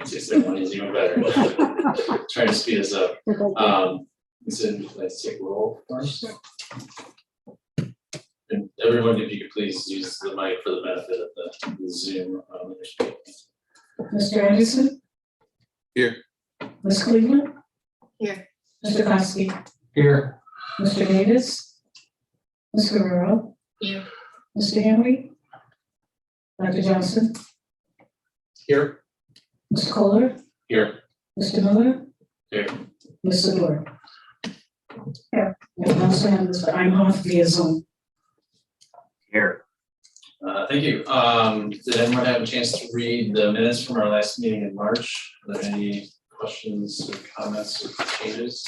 671 is even better. Trying to speed us up. So let's take roll first. And everyone, if you could please use the mic for the benefit of the Zoom. Mr. Anderson? Here. Ms. Cleveland? Here. Mr. Kosky? Here. Mr. Davis? Ms. Guerrero? Here. Mr. Henry? Dr. Johnson? Here. Mr. Kohler? Here. Mr. Miller? Here. Ms. Sedor? Here. And also have Mr. Einhoff via Zoom. Here. Thank you. Did everyone have a chance to read the minutes from our last meeting in March? Are there any questions or comments or changes?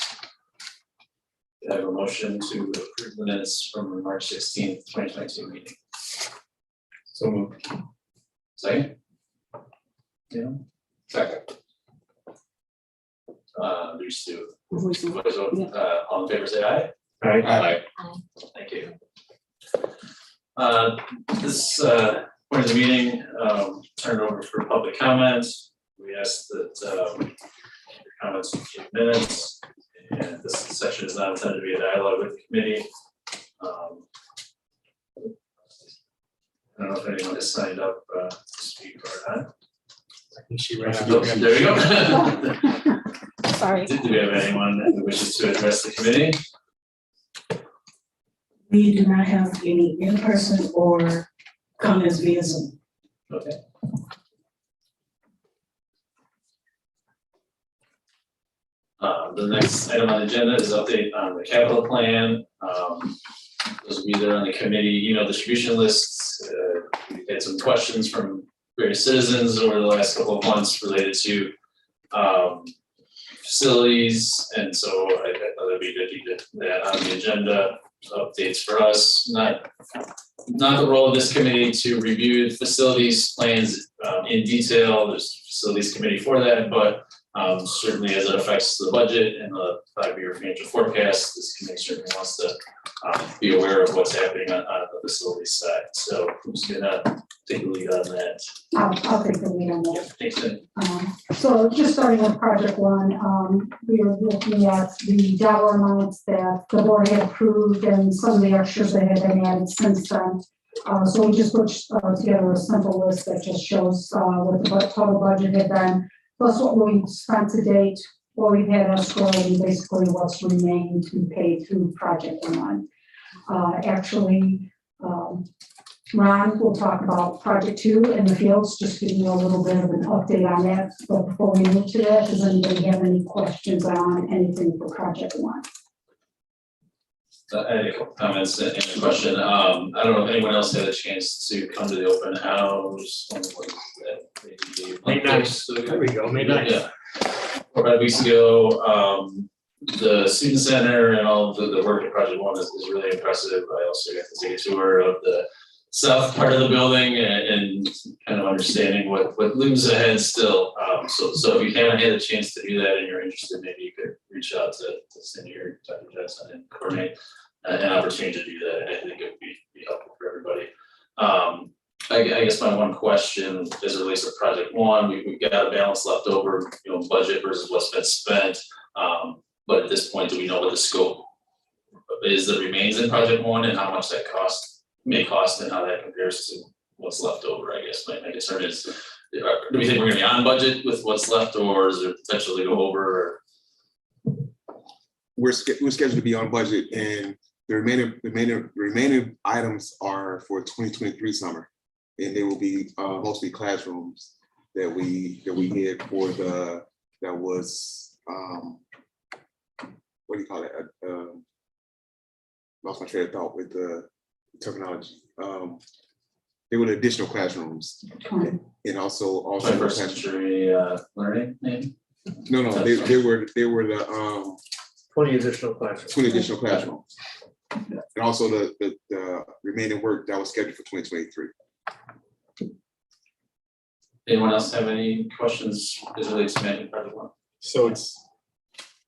Do I have a motion to approve the minutes from the March 16th, 2022 meeting? So moved. Second? Yeah. Second. There's two. All in favor, say aye. Aye. Thank you. This point of the meeting, turned over for public comments. We asked that your comments in 2 minutes, and this session is not intended to be a dialogue with the committee. I don't know if anyone has signed up to speak or not. I think she ran out. Oh, there we go. Sorry. Do we have anyone who wishes to address the committee? We do not have any in-person or comments via Zoom. Okay. The next item on the agenda is update on the capital plan. Those of you that are on the committee email distribution lists, we had some questions from various citizens over the last couple of months related to facilities, and so I thought it'd be good to get that on the agenda. Updates for us, not the role of this committee to review facilities plans in detail. There's a facilities committee for that, but certainly as it affects the budget and the 5-year financial forecast, this committee certainly wants to be aware of what's happening on the facilities side. So who's gonna take the lead on that? I'll take the lead on that. Thanks, Ed. So just starting with project one, we were looking at the dollar amounts that the board had approved and some of the extras that had been added since then. So we just put together a simple list that just shows what the total budget had been, plus what we've spent to date, what we've had escrow, and basically what's remaining to be paid through project one. Actually, Ron will talk about project 2 in the fields, just giving you a little bit of an update on that. But before we move to that, does anybody have any questions on anything for project 1? I had a couple comments and a question. I don't know if anyone else had a chance to come to the open house. When was that? Maybe May 9th. There we go, May 9th. Yeah. 4 or 5 weeks ago, the student center and all of the work at project 1 is really impressive. I also got to take a tour of the south part of the building and kind of understanding what looms ahead still. So if you haven't had a chance to do that and you're interested, maybe you could reach out to Cindy or Dr. Johnson and coordinate an opportunity to do that. I think it would be helpful for everybody. I guess my one question as it relates to project 1, we've got a balance left over, budget versus what's been spent. But at this point, do we know what the scope is that remains in project 1 and how much that may cost and how that compares to what's left over? I guess my concern is, do we think we're gonna be on budget with what's left, or is there potential to go over? We're scheduled to be on budget, and the remaining items are for 2023 summer, and they will be mostly classrooms that we did for that was what do you call it? Lost my train of thought with the terminology. They were the additional classrooms, and also 21st century learning, maybe? No, they were the 20 additional classrooms. 20 additional classrooms, and also the remaining work that was scheduled for 2023. Anyone else have any questions as it relates to managing project 1? So it's,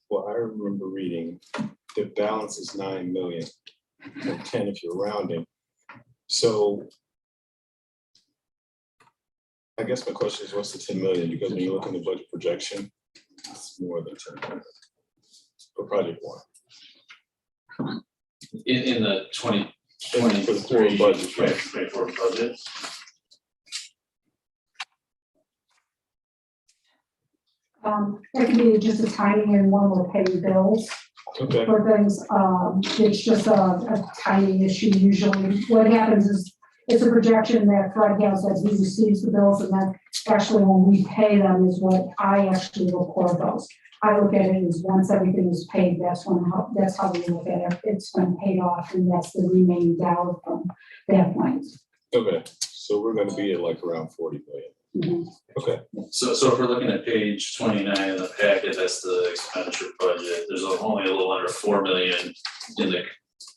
well, I remember reading, the balance is 9 million, or 10 if you're rounding. So I guess my question is, what's the 10 million? Because when you look in the budget projection, it's more than 10 million for project one. In the For the total 23 budget, 24 budget. It can be just a timing and when we're paying bills Okay, for things. It's just a timing issue usually. What happens is, it's a projection that Fred has as he receives the bills, and then actually when we pay them is what I actually record those. I look at it as once everything is paid, that's how we look at it. It's been paid off, and that's the remaining dollar from that point. okay. So we're gonna be at like around 40 million. Mhm. Okay, So if we're looking at page 29 in the packet, that's the expenditure budget. There's only a little under 4 million in the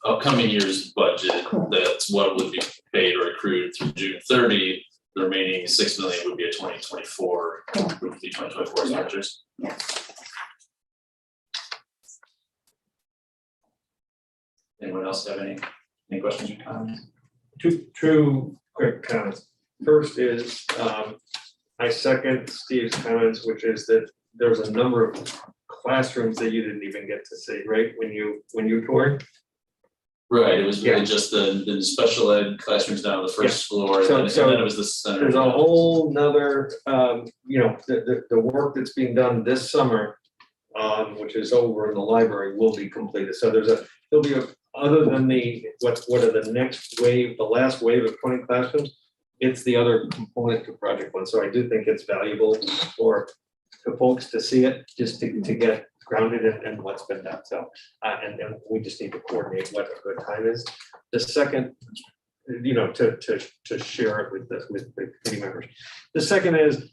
upcoming year's budget. That's what would be paid or accrued through June 30. The remaining 6 million would be a 2024, would be 2024 expenditures. Yeah. Anyone else have any questions or comments? Two quick comments. First is, I second Steve's comments, which is that there's a number of classrooms that you didn't even get to see, right, when you toured? Right, it was really Yeah. just the special ed classrooms down on the first floor, So- and so then it was the center. There's a whole nother, the work that's being done this summer, which is over in the library, will be completed. So there'll be other than what are the next wave, the last wave of 20 classrooms, it's the other component to project one. So I do think it's valuable for folks to see it, just to get grounded in what's been done. So, and then we just need to coordinate what a good time is. The second, to share it with the committee members. The second is,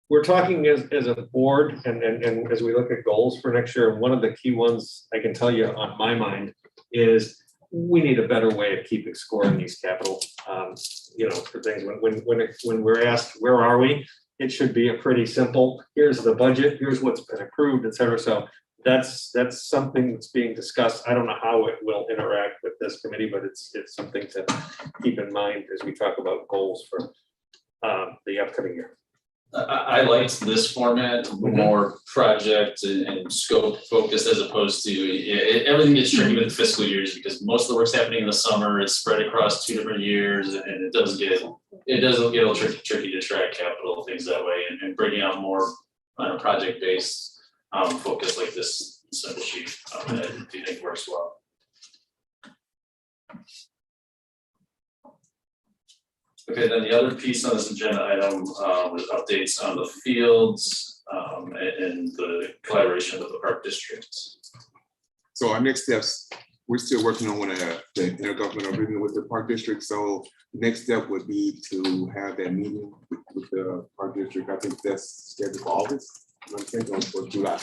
we're talking as a board and as we look at goals for next year, one of the key ones I can tell you on my mind is we need a better way of keeping score in these capital, for things. When we're asked, where are we? It should be a pretty simple, here's the budget, here's what's been approved, et cetera. So that's something that's being discussed. I don't know how it will interact with this committee, but it's something to keep in mind as we talk about goals for the upcoming year. I liked this format, more project and scope focused as opposed to, everything gets tricky with the fiscal years because most of the work's happening in the summer, it's spread across 2 different years, and it does get a little tricky to track capital things that way, and bringing out more on a project-based focus like this simple sheet, I do think works well. Okay, then the other piece on this agenda item was updates on the fields and the collaboration with the park district. So our next steps, we're still working on the intergovernmental agreement with the park district. So the next step would be to have that meeting with the park district. I think that's scheduled for August. I'm thinking for July.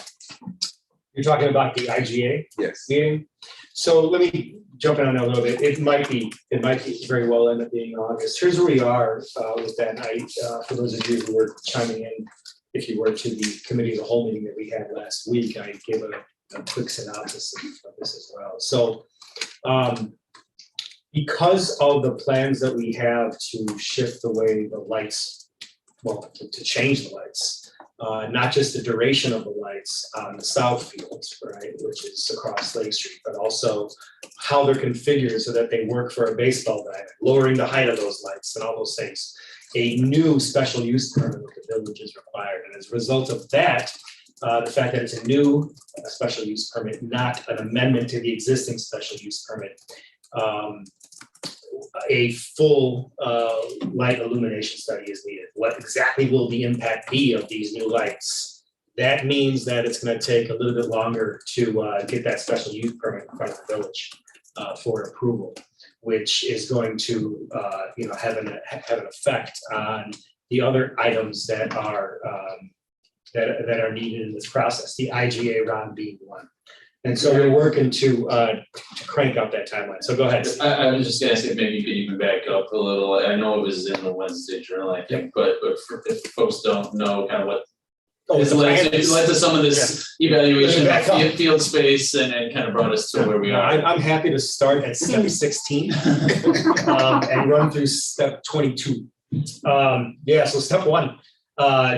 You're talking about the IGA Yes. meeting? So let me jump in on that a little bit. It might be very well end up being August. Here's where we are with that night. For those of you who were chiming in, if you were to the committee of the whole meeting that we had last week, I gave a quick synopsis of this as well. So because of the plans that we have to shift the way the lights, well, to change the lights, not just the duration of the lights on the south fields, right, which is across Lake Street, but also how they're configured so that they work for a baseball diamond, lowering the height of those lights and all those things. A new special use permit with the village is required, and as a result of that, the fact that it's a new special use permit, not an amendment to the existing special use permit, a full light illumination study is needed. What exactly will the impact be of these new lights? That means that it's going to take a little bit longer to get that special use permit in front of the village for approval, which is going to have an effect on the other items that are needed in this process. The IGA round being one. And so we're working to crank up that timeline. So go ahead. I was just gonna say, maybe you could even back up a little. I know it was in the Wednesday Journal, I think, but if folks don't know kind of what it's led to some of this evaluation of field space and kind of brought us to where we are. I'm happy to start at step 16 and run through step 22. Yeah, so step one,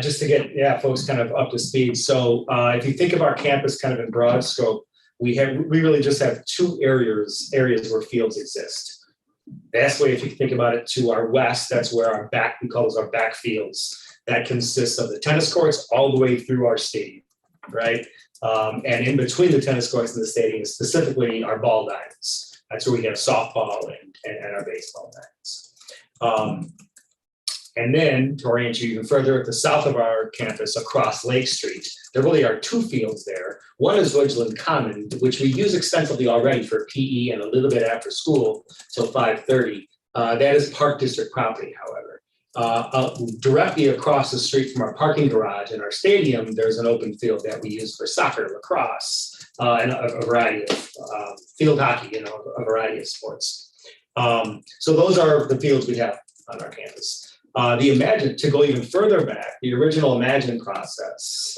just to get, folks kind of up to speed. So if you think of our campus kind of in broad scope, we really just have two areas where fields exist. Best way, if you think about it, to our west, that's where we call those our back fields. That consists of the tennis courts all the way through our stadium, right? And in between the tennis courts and the stadium, specifically our ball diamonds. That's where we have softball and our baseball diamonds. And then to orient you even further, at the south of our campus, across Lake Street, there really are two fields there. One is Ridgeland Common, which we use extensively already for PE and a little bit after school till 5:30. That is Park District property, however. Directly across the street from our parking garage and our stadium, there's an open field that we use for soccer, lacrosse, and a variety of field hockey, a variety of sports. So those are the fields we have on our campus. To go even further back, the original Imagine process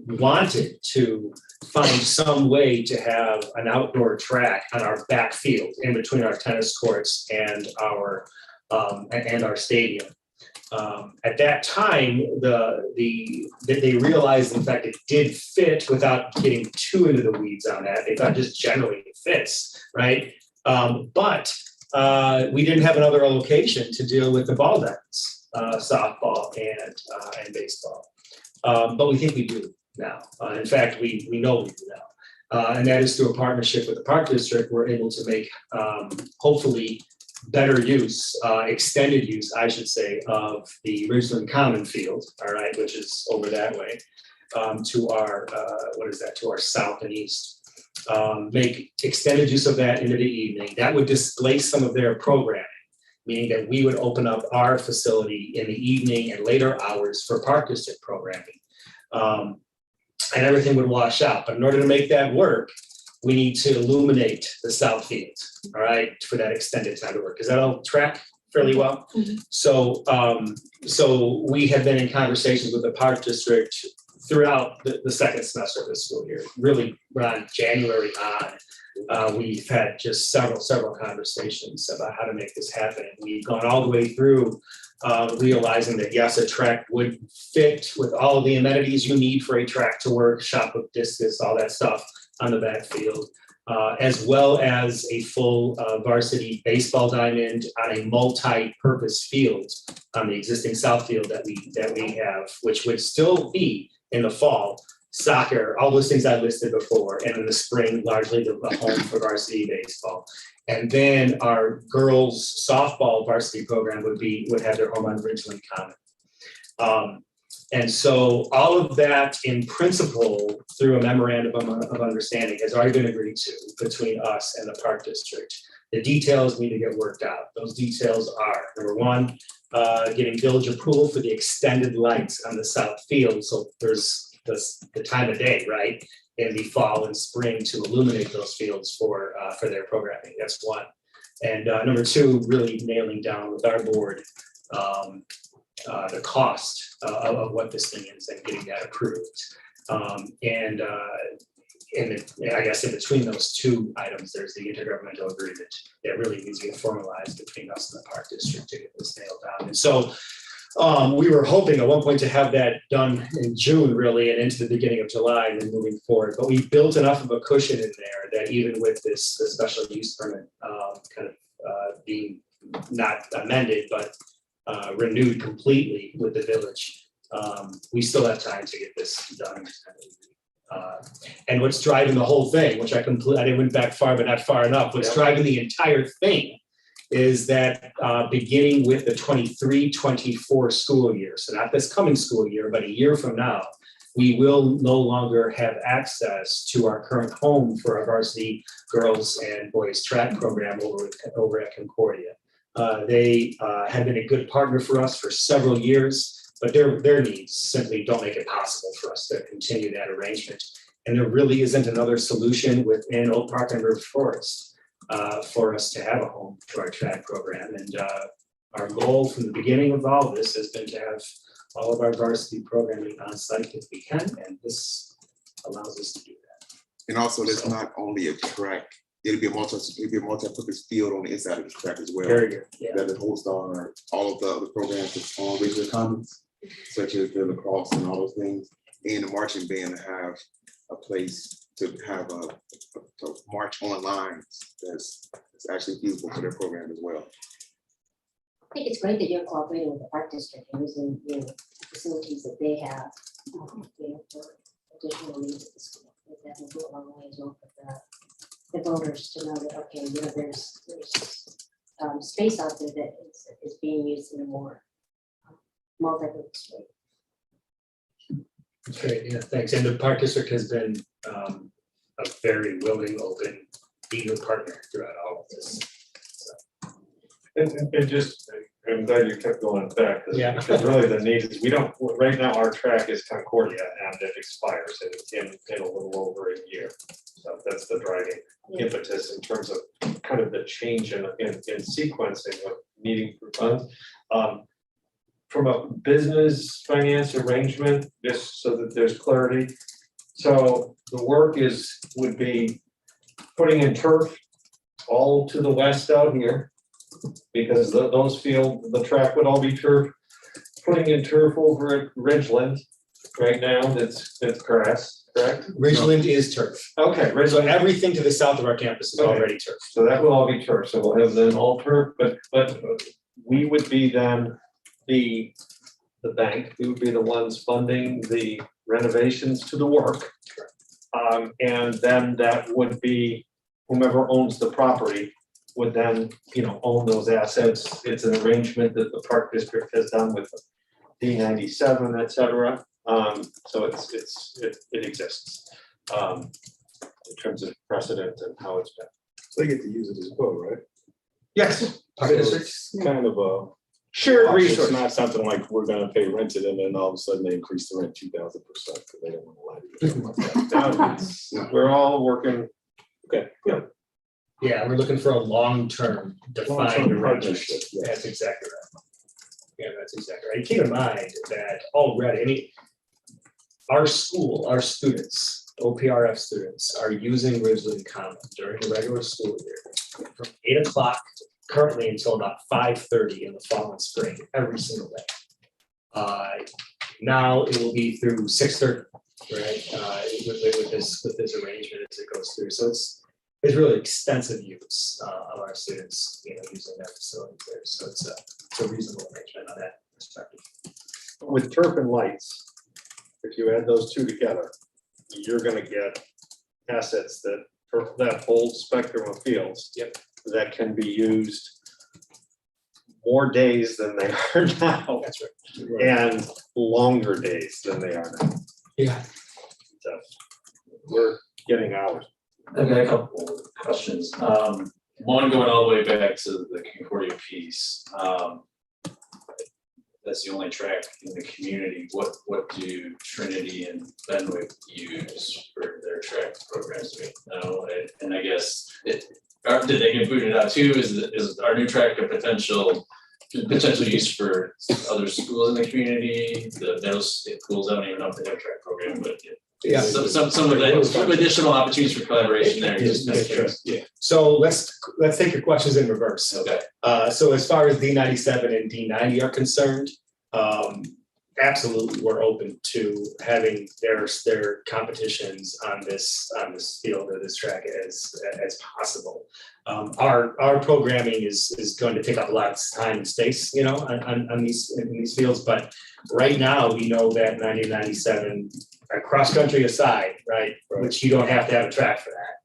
wanted to find some way to have an outdoor track on our back field in between our tennis courts and our stadium. At that time, they realized, in fact, it did fit without getting too into the weeds on that. They thought just generally it fits, right? But we didn't have another location to deal with the ball diamonds, softball and baseball. But we think we do now. In fact, we know we do now. And that is through a partnership with the Park District. We're able to make, hopefully, better use, extended use, I should say, of the Ridgeland Common field, all right, which is over that way, to our, to our south and east. Make extended use of that into the evening. That would displace some of their programming, meaning that we would open up our facility in the evening and later hours for Park District programming. And everything would wash out. But in order to make that work, we need to illuminate the south field, all right, for that extended time to work. Does that all track fairly well? Mm-hmm. So we have been in conversations with the Park District throughout the second semester of the school year. Really, around January on, we've had just several conversations about how to make this happen. And we've gone all the way through realizing that yes, a track would fit with all of the amenities you need for a track to work, shot put, discus, all that stuff on the backfield, as well as a full varsity baseball diamond on a multi-purpose field on the existing south field that we have, which would still be in the fall, soccer, all those things I listed before, and in the spring, largely the home for varsity baseball. And then our girls softball varsity program would have their home on Ridgeland Common. And so all of that in principle through a memorandum of understanding has already been agreed to between us and the Park District. The details need to get worked out. Those details are, number one, getting village approval for the extended lights on the south field. So there's the time of day, right, in the fall and spring to illuminate those fields for their programming. That's one. And number two, really nailing down with our board the cost of what this thing is and getting that approved. I guess in between those two items, there's the intergovernmental agreement that really needs to get formalized between us and the Park District to get this nailed down. And so we were hoping at one point to have that done in June, really, and into the beginning of July, and then moving forward. But we built enough of a cushion in there that even with this special use permit being not amended, but renewed completely with the village, we still have time to get this done. And what's driving the whole thing, which I went back far, but not far enough. What's driving the entire thing is that beginning with the 23-24 school year, so not this coming school year, but a year from now, we will no longer have access to our current home for our varsity girls and boys track program over at Concordia. They have been a good partner for us for several years, but their needs simply don't make it possible for us to continue that arrangement. And there really isn't another solution within Oak Park and River Forest for us to have a home to our track program. And our goal from the beginning of all this has been to have all of our varsity programming on site if we can, and this allows us to do that. And also, there's not only a track it'll be a multi-purpose field on the inside of the track as well. Very good, yeah. That it hosts all of the other programs that's on regular commons, such as the lacrosse and all those things, and the marching band to have a place to have to march on lines that's actually feasible for their program as well. I think it's great that you're cooperating with the art district and using the facilities that they have, for additional needs at the school. I think that will go a long way as well for the voters to know that, okay, there's space out there that is being used in a more multi-purpose way. Great, yeah, thanks. And the park district has been a very willing, open, eager partner throughout all of this. And just, I'm glad you kept going back, Yeah. because really the need is, we don't, right now, our track is Concordia, and it expires in a little over a year. So that's the driving impetus in terms of kind of the change in sequencing of needing for funds. From a business finance arrangement, just so that there's clarity. So the work would be putting in turf all to the west out here, because those fields, the track would all be turf. Putting in turf over at Ridgeland right now, that's grass, correct? Ridgeland is turf. Okay, So Ridgeland, everything to the south of our campus is Okay. already turf. so that will all be turf, so we'll have then all turf, but we would be then the bank, we would be the ones funding the renovations to the work. And then that would be whomever owns the property would then, own those assets. It's an arrangement that the park district has done with D97, et cetera. So it exists in terms of precedent and how it's been. So they get to use it as well, right? Yes. Park So district. it's kind of a Shared It's resource. not something like we're gonna pay rented and then all of a sudden they increase the rent 2,000% because they don't want to lie to you. Something like that. Now, it's- we're all working. Okay, good. Yeah, we're looking for a long-term defined Long-term arrangement. partnership, yes. That's exactly right. Yeah, that's exactly right. Keep in mind that already, I mean, our students, OPRF students, are using Ridgeland Common during the regular school year from 8 o'clock currently until about 5:30 in the fall and spring, every single day. Now it will be through 6:30, right? With this arrangement as it goes through. So it's really extensive use of our students, using that facility there. So it's a reasonable arrangement on that perspective. With turf and lights, if you add those two together, you're gonna get assets for that whole spectrum of fields. Yep. That can be used more days than they are now, That's right. and longer days than they are now. Yeah. So we're getting hours. I've got a couple of questions. One going all the way back to the Concordia piece. That's the only track in the community. What do Trinity and Fenwick use for their track programs? Do we know? And I guess did they get booted out too? Is our new track a potential use for other schools in the community? The middle schools, I don't even know if they have a track program, but Yeah. some of that, some additional opportunities for collaboration there. Just kind of curious. Yeah. So let's take your questions in reverse. Okay. So as far as D97 and D90 are concerned, absolutely, we're open to having their competitions on this field or this track as possible. Our programming is going to take up a lot of time and space, on these fields. But right now, we know that 90 and 97, cross country aside, right, which you don't have to have a track for that.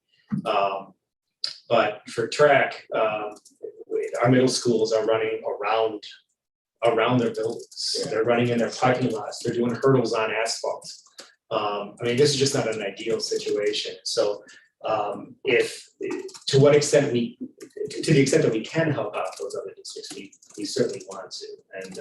But for track, our middle schools are running around their buildings. Yeah. They're running in their parking lots. They're doing hurdles on asphalt. This is just not an ideal situation. So to the extent that we can help out those other districts, we certainly want to. And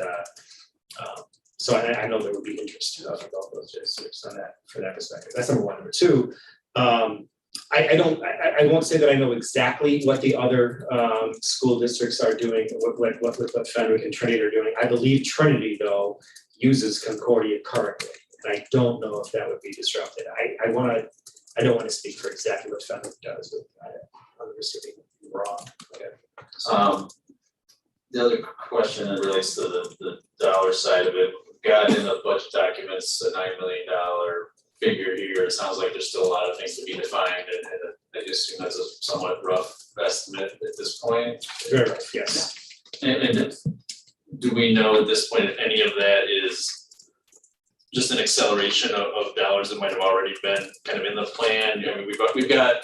so I know there would be interest of both those districts for that perspective. That's number one. Number two, I won't say that I know exactly what the other school districts are doing, what Fenwick and Trinity are doing. I believe Trinity, though, uses Concordia currently, and I don't know if that would be disrupted. I don't want to speak for exactly what Fenwick does, but the risk of being wrong. Okay. The other question that relates to the dollar side of it, we've got in the budget documents a $9 million figure here. It sounds like there's still a lot of things to be defined, and I assume that's a somewhat rough estimate at this point. Very rough, yes. And do we know at this point if any of that is just an acceleration of dollars that might have already been kind of in the plan? I mean, we've got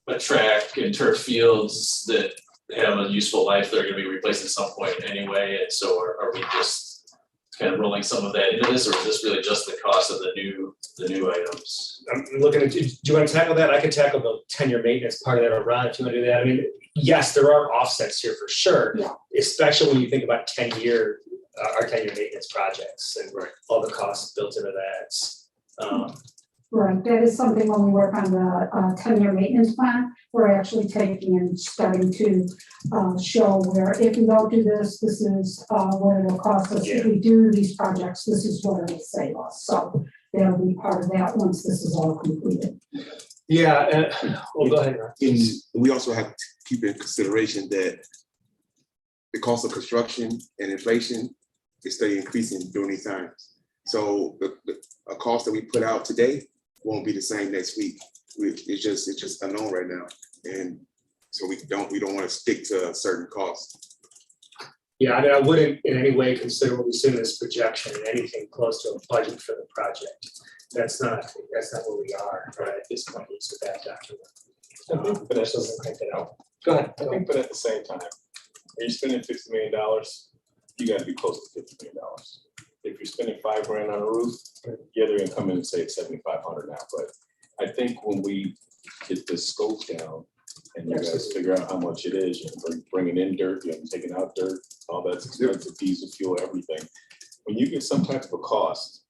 a track and turf fields that have a useful life, they're gonna be replaced at some point anyway, and so are we just kind of rolling some of that into this, or is this really just the cost of the new items? I'm looking at, do you want to tackle that? I could tackle the 10-year maintenance part of that, or Ron, if you want to do that. I mean, yes, there are offsets here for sure. Yeah. Especially when you think about our 10-year maintenance projects and all the costs built into that. Right, that is something when we work on the 10-year maintenance plan, we're actually taking and starting to show where if we don't do this, this is what it will cost us. If we do these projects, this is what it will save us. So that'll be part of that once this is all completed. Yeah, well, go ahead, Ron. We also have to keep in consideration that the cost of construction and inflation is still increasing during these times. So a cost that we put out today won't be the same next week. It's just unknown right now, and so we don't want to stick to a certain cost. Yeah, I mean, I wouldn't in any way consider what we see in this projection anything close to a budget for the project. That's not where we are right at this point, at least with that document. But that doesn't print it out. Go ahead. I think, but at the same time, when you're spending $50 million, you gotta be close to $50 million. If you're spending $5,000 on a roof, yeah, they're gonna come in and say it's $7,500 now, but I think when we get the scope down and you guys figure out how much it is, you're bringing in dirt, you're taking out dirt, all that's expensive, diesel, fuel, everything. When you get some type of a cost,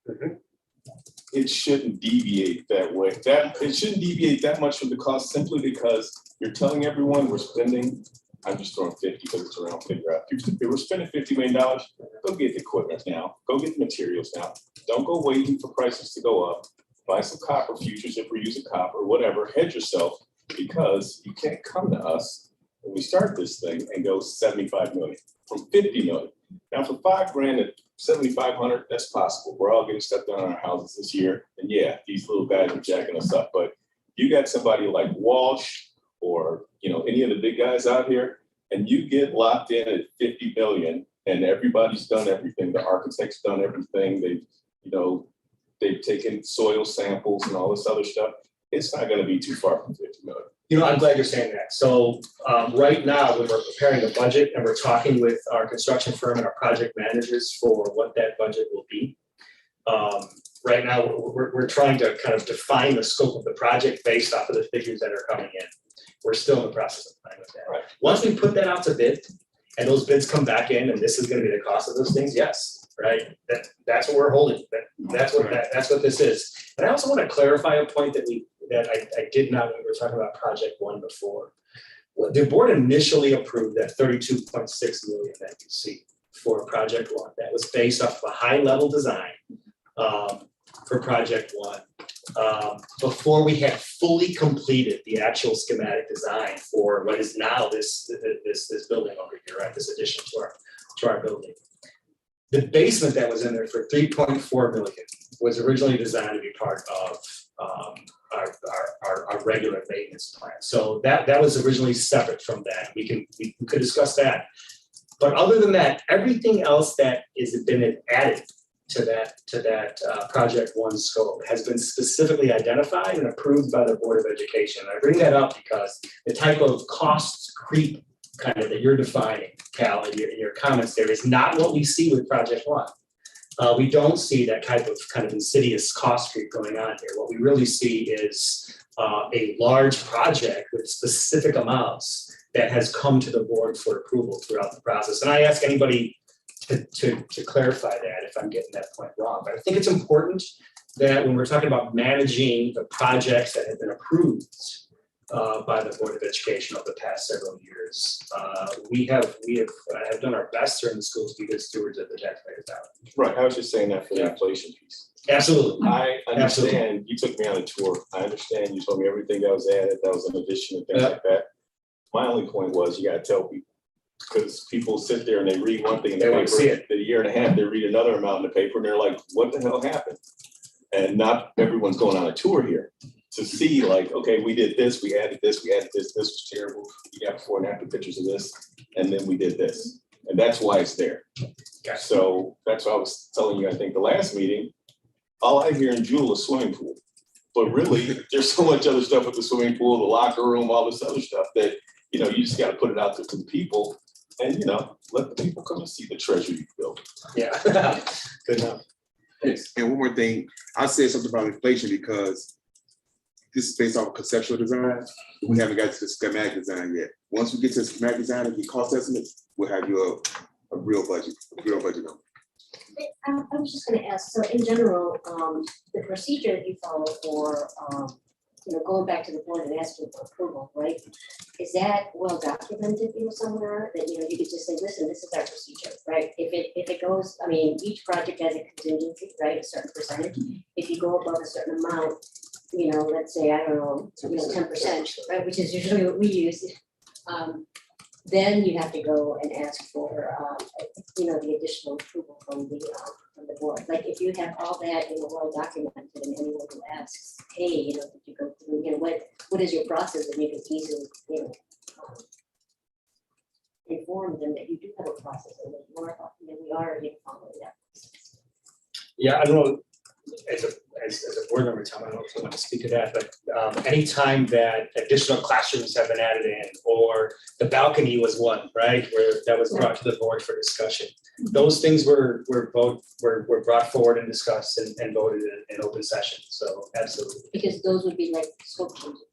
it shouldn't deviate that way. It shouldn't deviate that much from the cost simply because you're telling everyone we're spending, I'm just throwing 50 because it's a round figure out. If we're spending $50 million, go get the equipment now. Go get the materials now. Don't go waiting for prices to go up. Buy some copper futures if we're using copper, whatever. Hedge yourself because you can't come to us when we start this thing and go 75 million from 50 million. Now for $5,000 at 7,500, that's possible. We're all getting stuff done on our houses this year. And yeah, these little guys are jacking us up. But you got somebody like Walsh or any of the big guys out here, and you get locked in at 50 million and everybody's done everything. The architect's done everything. They've taken soil samples and all this other stuff. It's not going to be too far from 50 million. I'm glad you're saying that. So right now, when we're preparing the budget and we're talking with our construction firm and our project managers for what that budget will be, right now we're trying to kind of define the scope of the project based off of the figures that are coming in. We're still in the process of playing with that. Right. Once we put that out to bid and those bids come back in and this is going to be the cost of those things, yes, right? That's what we're holding. That's what this is. And I also want to clarify a point that I did not when we were talking about Project One before. The board initially approved that 32.6 million that you see for Project One. That was based off of a high-level design for Project One. Before we had fully completed the actual schematic design for what is now this building over here, right? This addition to our building. The basement that was in there for 3.4 million was originally designed to be part of our regular maintenance plan. So that was originally separate from that. We could discuss that. But other than that, everything else that is been added to that Project One scope has been specifically identified and approved by the Board of Education. I bring that up because the type of cost creep kind of that you're defining, Cal, in your comments there is not what we see with Project One. We don't see that type of kind of insidious cost creep going on here. What we really see is a large project with specific amounts that has come to the board for approval throughout the process. And I ask anybody to clarify that if I'm getting that point wrong. But I think it's important that when we're talking about managing the projects that have been approved by the Board of Education over the past several years, we have done our best here in the school to be good stewards of the taxpayers' dollars. Right, I was just saying that for the inflation piece. Absolutely. I understand, you took me on a tour. I understand, you told me everything that was added, that was an addition and things like that. My only point was you gotta tell people, because people sit there and they read one thing in the They wanna see paper, it. the year and a half, they read another amount in the paper, and they're like, what the hell happened? And not everyone's going on a tour here to see like, okay, we did this, we added this, this was terrible. You got before and after pictures of this, and then we did this. And that's why it's there. Okay. So that's what I was telling you, I think the last meeting, all I hear in Jewel is swimming pool. But really, there's so much other stuff with the swimming pool, the locker room, all this other stuff that, you know, you just gotta put it out there to the people and, you know, let the people come and see the treasure you built. Yeah, good enough. Thanks. And one more thing, I said something about inflation because this is based off of conceptual design. We haven't got to the schematic design yet. Once we get to the schematic design and the cost estimates, we'll have you a real budget number. I was just gonna ask, so in general, the procedure that you follow for, you know, going back to the board and asking for approval, right? Is that well documented, you know, somewhere that, you know, you could just say, listen, this is our procedure, right? If it goes, I mean, each project has a contingency, right, a certain percentage. If you go above a certain amount, you know, let's say, I don't know, 10%, right, which is usually what we use. Then you have to go and ask for, you know, the additional approval from the board. Like if you have all that, you know, well documented and anyone who asks, hey, you know, did you go through, you know, what is your process? And you can easily, you know, inform them that you do have a process and that you are, you know, following that process. Yeah, I don't know, as a board member, Tom, I don't know if you want to speak to that, but anytime that additional classrooms have been added in, or the balcony was one, right, where that was brought to the board for discussion. Those things were brought forward and discussed and voted in open session, so absolutely. Because those would be like scope changes,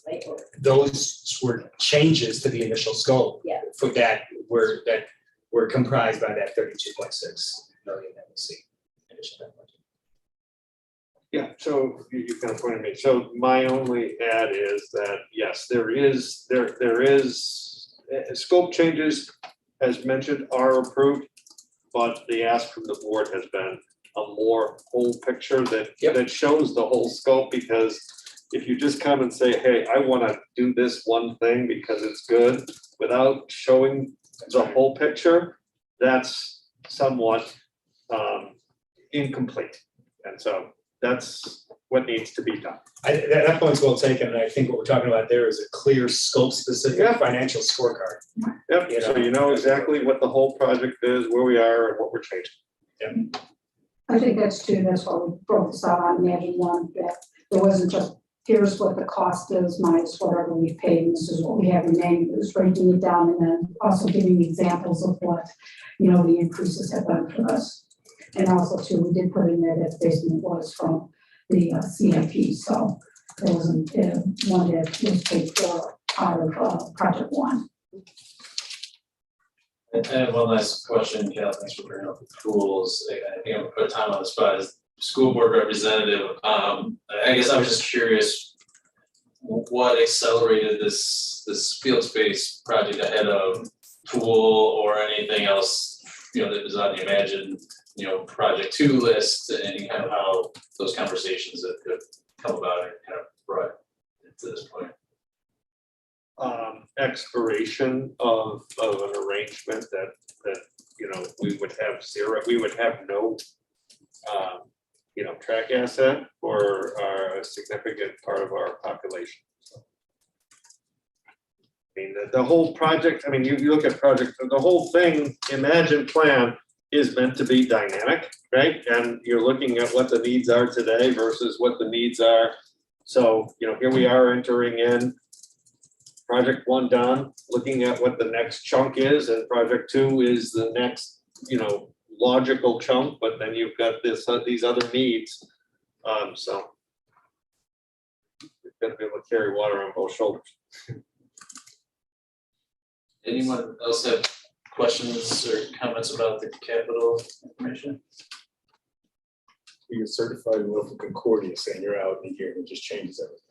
right? Or Those were changes to the initial scope. Yeah. For that were comprised by that 32.6 million that we see. Additional budget. Yeah, so you kind of pointed me, so my only add is that, yes, there is scope changes, as mentioned, are approved, but the ask from the board has been a more whole picture that shows the whole scope, because if you just come and say, hey, I want to do this one thing because it's good, without showing the whole picture, that's somewhat incomplete. And so that's what needs to be done. That point's well taken, and I think what we're talking about there is a clear scope-specific financial scorecard. Yep, You know. so you know exactly what the whole project is, where we are, and what we're changing. I think that's why we broke this out on Imagine One, that there wasn't just, here's what the cost is minus whatever we paid, and this is what we have remaining. It was breaking it down and then also giving examples of what, you know, the increases have done for us. And also too, we did put in there that basement was from the CIP, so it wasn't one that was paid for out of project one. I have one last question, Cal, thanks for bringing up the pools. I think I'm gonna put time on the spot as school board representative. I guess I was just curious, what accelerated this field space project ahead of pool or anything else, you know, that was on the Imagine, you know, project 2 list, and kind of how those conversations that could come about and kind of brought it to this point? Expiration of an arrangement that you know, we would have no you know, track asset for a significant part of our population. So, I mean, the whole project, I mean, you look at project, the whole thing, Imagine plan is meant to be dynamic, right? And you're looking at what the needs are today versus what the needs are. So, you know, here we are entering in project 1 done, looking at what the next chunk is, and project 2 is the next, you know, logical chunk, but then you've got these other needs. So you've got to be able to carry water on both shoulders. Anyone else have questions or comments about the capital information? You get certified with the Concordia saying you're out in a year and it just changes everything.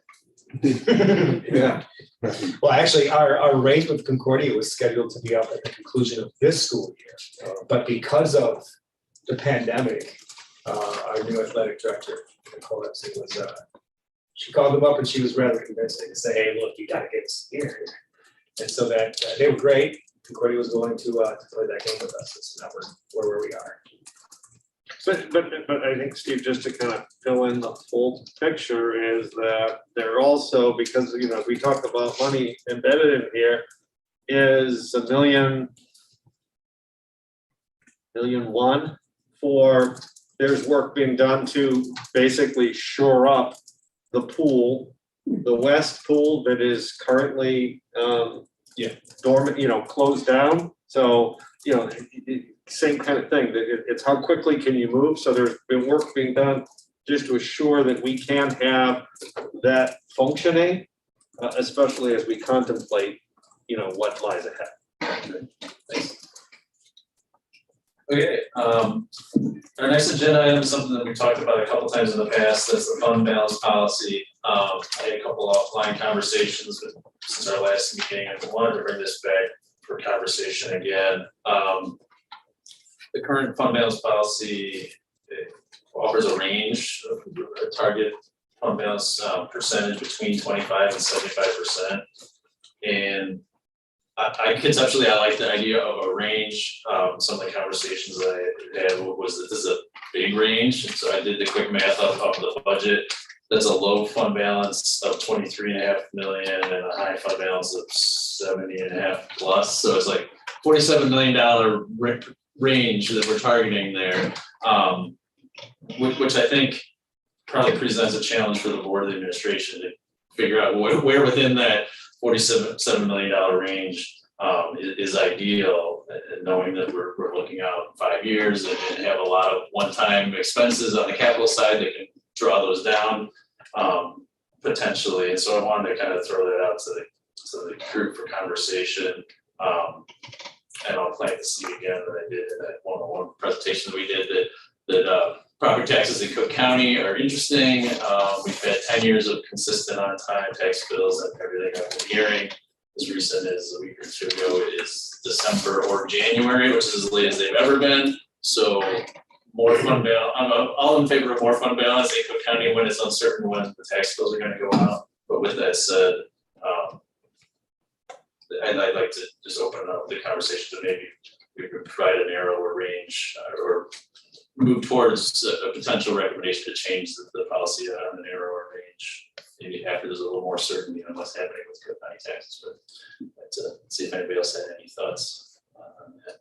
Yeah. Well, actually, our race with Concordia was scheduled to be up at the conclusion of this school year. But because of the pandemic, our new athletic director, Nicole Epstein, she called them up and she was rather convincing to say, hey, look, you gotta get us here. And so that, they were great, Concordia was willing to play that game with us, it's now we're where we are. But I think, Steve, just to kind of fill in the full picture is that they're also, because, you know, we talk about money embedded in here, is $1.1 million for, there's work being done to basically shore up the pool, the west pool that is currently, dormant, you know, closed down. So, you know, same kind of thing, that it's how quickly can you move? So there's been work being done just to assure that we can have that functioning, especially as we contemplate, you know, what lies ahead. Okay, our next agenda item is something that we talked about a couple times in the past, that's the fund balance policy. I had a couple offline conversations with, since our last meeting, I wanted to bring this back for conversation again. The current fund balance policy offers a range of a target fund balance percentage between 25 and 75%. And I conceptually, I like the idea of a range. Some of the conversations that I had was that this is a big range. And so I did the quick math of the budget. That's a low fund balance of 23.5 million and a high fund balance of 70.5 plus. So it's like $47 million range that we're targeting there, which I think probably presents a challenge for the board of the administration to figure out where within that $47 million range is ideal, and knowing that we're looking out 5 years and have a lot of one-time expenses on the capital side that can draw those down potentially. And so I wanted to kind of throw that out to the group for conversation. And I'll plant the seed again that I did in that one-on-one presentation that we did that property taxes in Cook County are interesting. We've had 10 years of consistent on-time tax bills, and everything I've been hearing as recent as a week or two ago is December or January, which is as late as they've ever been. So more fund balance, I'm all in favor of more fund balance in Cook County when it's uncertain when the tax bills are gonna go out. But with that said, I'd like to just open up the conversation to maybe we could provide a narrower range or move towards a potential recommendation to change the policy on a narrower range. Maybe after there's a little more certainty on what's happening with Cook County taxes, but let's see if anybody else had any thoughts on that.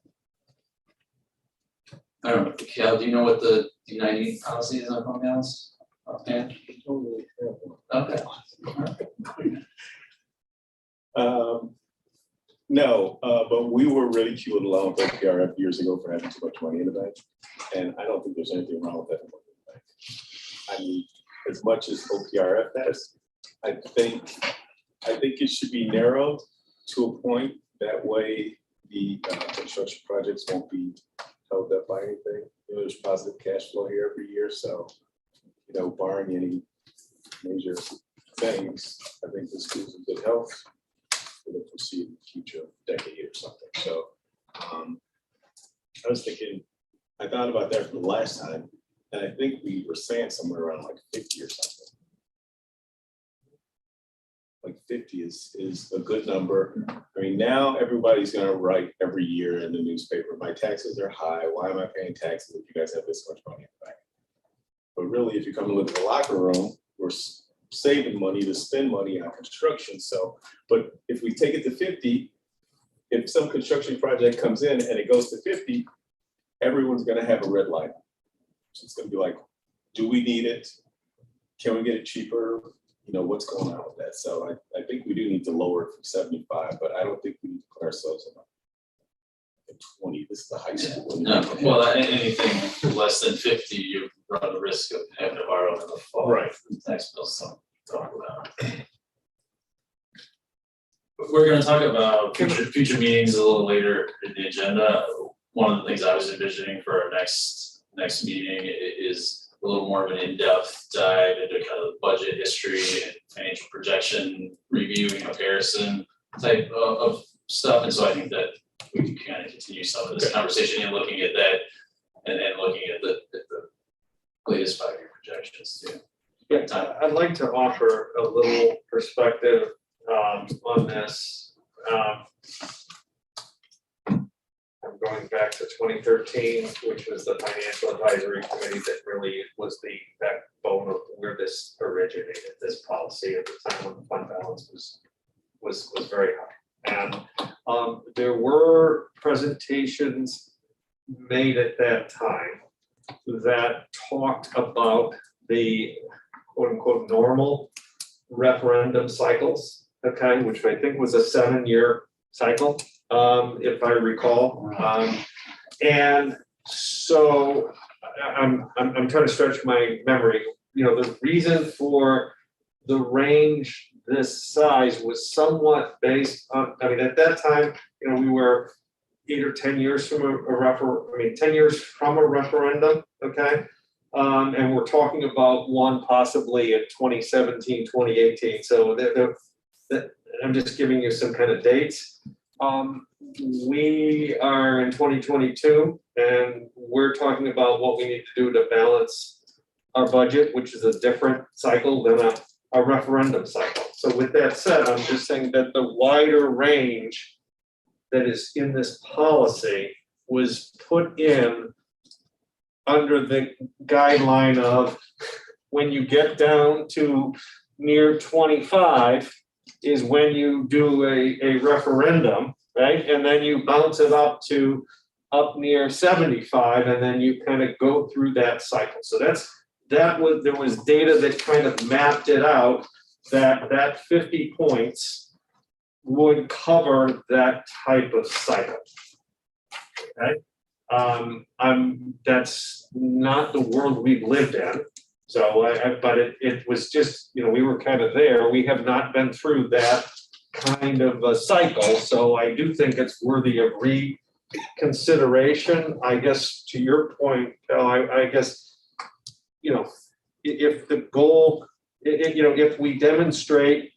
I don't know, Cal, do you know what the D200 policy is on fund balance? Offhand? Okay. No, but we were ridiculed along with OPRF years ago for having too much money in the bank. And I don't think there's anything wrong with having money in the bank. I mean, as much as OPRF has, I think it should be narrowed to a point. That way the construction projects won't be held up by anything. You know, there's positive cash flow here every year. So, you know, barring any major things, I think the school's in good health for the foreseeable future, decade or something. So I was thinking, I thought about that for the last time, and I think we were saying somewhere around like 50 or something. Like 50 is a good number. I mean, now everybody's gonna write every year in the newspaper, my taxes are high, why am I paying taxes if you guys have this much money in the bank? But really, if you come and look at the locker room, we're saving money to spend money on construction. So, but if we take it to 50, if some construction project comes in and it goes to 50, everyone's gonna have a red line. So it's gonna be like, do we need it? Can we get it cheaper? You know, what's going on with that? So I think we do need to lower it from 75, but I don't think we need to put ourselves in 20. This is the high school. No, well, anything less than 50, you run the risk of having to borrow in the fall. Right. The tax bills don't go down. We're gonna talk about future meetings a little later in the agenda. One of the things I was envisioning for our next meeting is a little more of an in-depth dive into kind of budget history and financial projection review and comparison type of stuff. And so I think that we can kind of continue some of this conversation and looking at that and then looking at the latest 5-year projections too. Yeah, I'd like to offer a little perspective on this. I'm going back to 2013, which was the financial advisory committee that really was the backbone of where this originated, this policy at the time when the fund balance was very high. And there were presentations made at that time that talked about the quote unquote normal referendum cycles, okay, which I think was a 7-year cycle, if I recall. And so I'm trying to stretch my memory. You know, the reason for the range this size was somewhat based on, I mean, at that time, you know, we were 8 or 10 years from 10 years from a referendum, okay? And we're talking about one possibly in 2017, 2018. So I'm just giving you some kind of dates. We are in 2022 and we're talking about what we need to do to balance our budget, which is a different cycle than a referendum cycle. So with that said, I'm just saying that the wider range that is in this policy was put in under the guideline of when you get down to near 25 is when you do a referendum, right? And then you bounce it up to up near 75, and then you kind of go through that cycle. So there was data that kind of mapped it out that 50 points would cover that type of cycle. Okay. That's not the world we've lived in. So, but it was just, you know, we were kind of there. We have not been through that kind of a cycle. So I do think it's worthy of reconsideration. I guess to your point, Cal, I guess, you know, if the goal, you know, if we demonstrate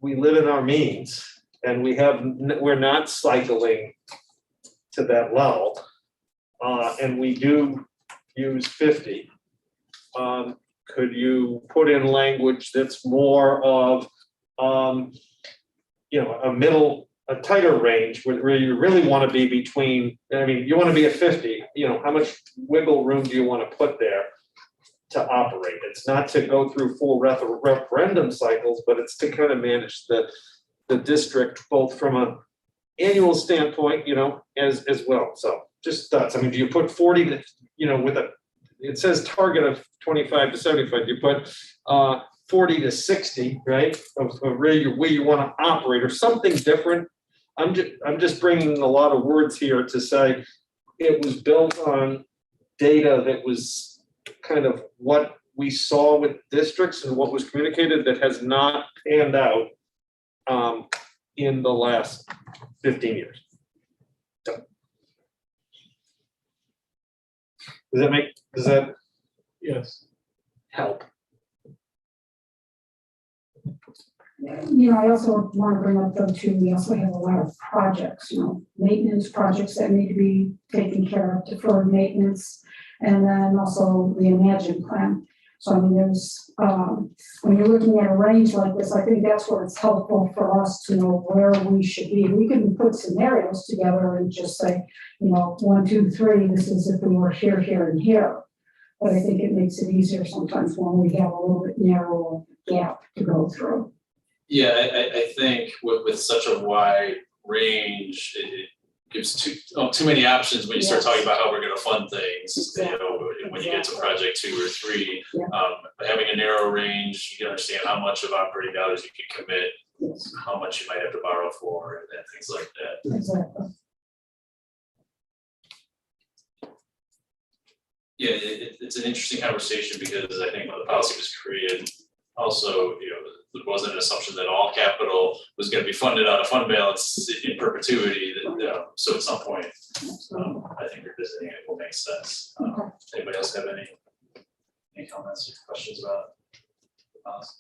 we live in our means and we're not cycling to that level, and we do use 50, could you put in language that's more of, you know, a tighter range where you really want to be between, I mean, you want to be at 50, you know, how much wiggle room do you want to put there to operate? It's not to go through full referendum cycles, but it's to kind of manage the district both from an annual standpoint, you know, as well. So just thoughts. I mean, do you put 40 to, you know, it says target of 25 to 75, you put 40 to 60, right? Of really where you want to operate or something different. I'm just bringing a lot of words here to say it was built on data that was kind of what we saw with districts and what was communicated that has not panned out in the last 15 years. So, does that Yes. help? You know, I also want to bring up though too, we also have a lot of projects, you know, maintenance projects that need to be taken care of, deferred maintenance, and then also the Imagine plan. So I mean, there's, when you're looking at a range like this, I think that's where it's helpful for us to know where we should be. We can put scenarios together and just say, you know, 1, 2, 3, this is if we were here, here, and here. But I think it makes it easier sometimes when we have a little bit narrower gap to go through. Yeah, I think with such a wide range, it gives too many options when you start talking about how we're gonna fund things. Exactly. You know, when you get to project 2 or 3, Yeah. Having a narrow range, you understand how much of operating dollars you can commit, Yes, how much you might have to borrow for, and things like that. exactly. Yeah, it's an interesting conversation because I think when the policy was created, also, you know, there wasn't an assumption that all capital was going to be funded out of fund balance in perpetuity. That, so at some point, I think revisiting it will make sense. Anybody else have any comments or questions about the policy?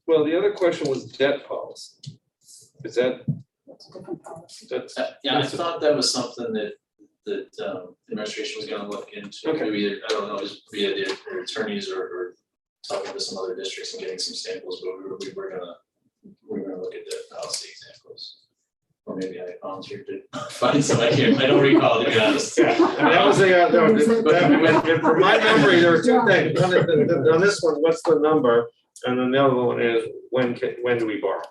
Well, the other question was debt policy. Is that? That's a different policy. Yeah, I thought that was something that the administration was going to look into. Okay. Maybe, I don't know, just via their attorneys or talking to some other districts and getting some samples, but we were gonna look at the policy examples. Or maybe I volunteered to find somebody here, I don't recall, to be honest. Yeah, I mean, that was from my memory, there were two things. One is on this one, what's the number? And then the other one is, when do we borrow?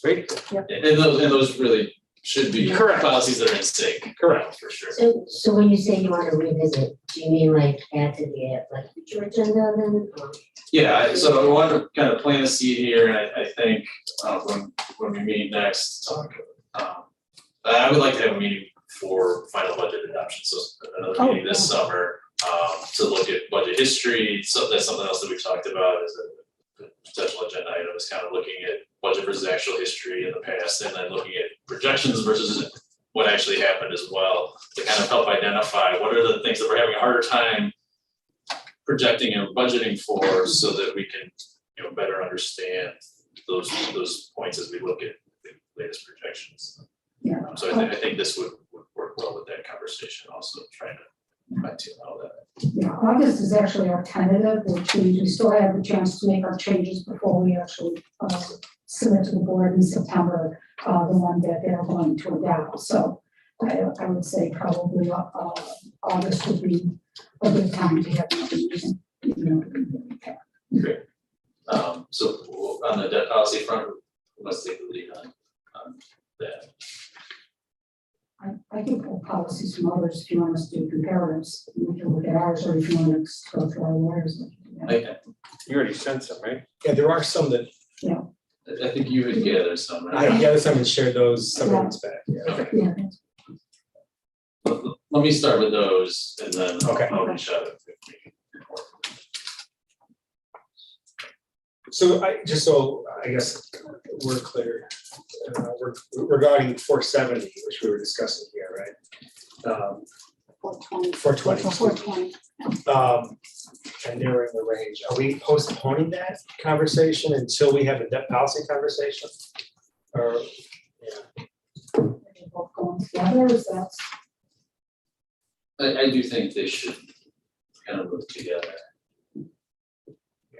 Right? And those really should be Correct. policies that are in sync. Correct. For sure. So when you say you want to revisit, do you mean like add to the like future agenda then? Or- Yeah, so I want to kind of plant a seed here, and I think when we meet next, I would like to have a meeting for final budget adoption, so another meeting this summer, to look at budget history. So that's something else that we've talked about as a potential agenda item, is kind of looking at budget versus actual history in the past, and then looking at projections versus what actually happened as well, to kind of help identify what are the things that we're having a harder time projecting and budgeting for, so that we can, better understand those points as we look at the latest projections. Yeah. So I think this would work well with that conversation, also trying to fine tune all that. Yeah, August is actually our tentative, which means we still have the chance to make our changes before we actually submit to the board in September, the one that they're going to adopt. So I would say probably August would be a good time to have another meeting. Great. So on the debt policy front, let's take the lead on that. I can pull policies from others if you want us to do comparatives. We can look at ours, or if you want to go through our lawyers. You already sent some, right? Yeah, there are some that, I think you would gather some, I right? gathered some and shared those some months back, yeah. Okay. Yeah. Let me start with those, and then Okay. I'll reach out if we can. So I guess we're clear, regarding 470, which we were discussing here, right? 420. 420. 420. And narrowing the range. Are we postponing that conversation until we have a debt policy conversation? Or, yeah, Both going together, is that? I do think they should kind of work together. yeah,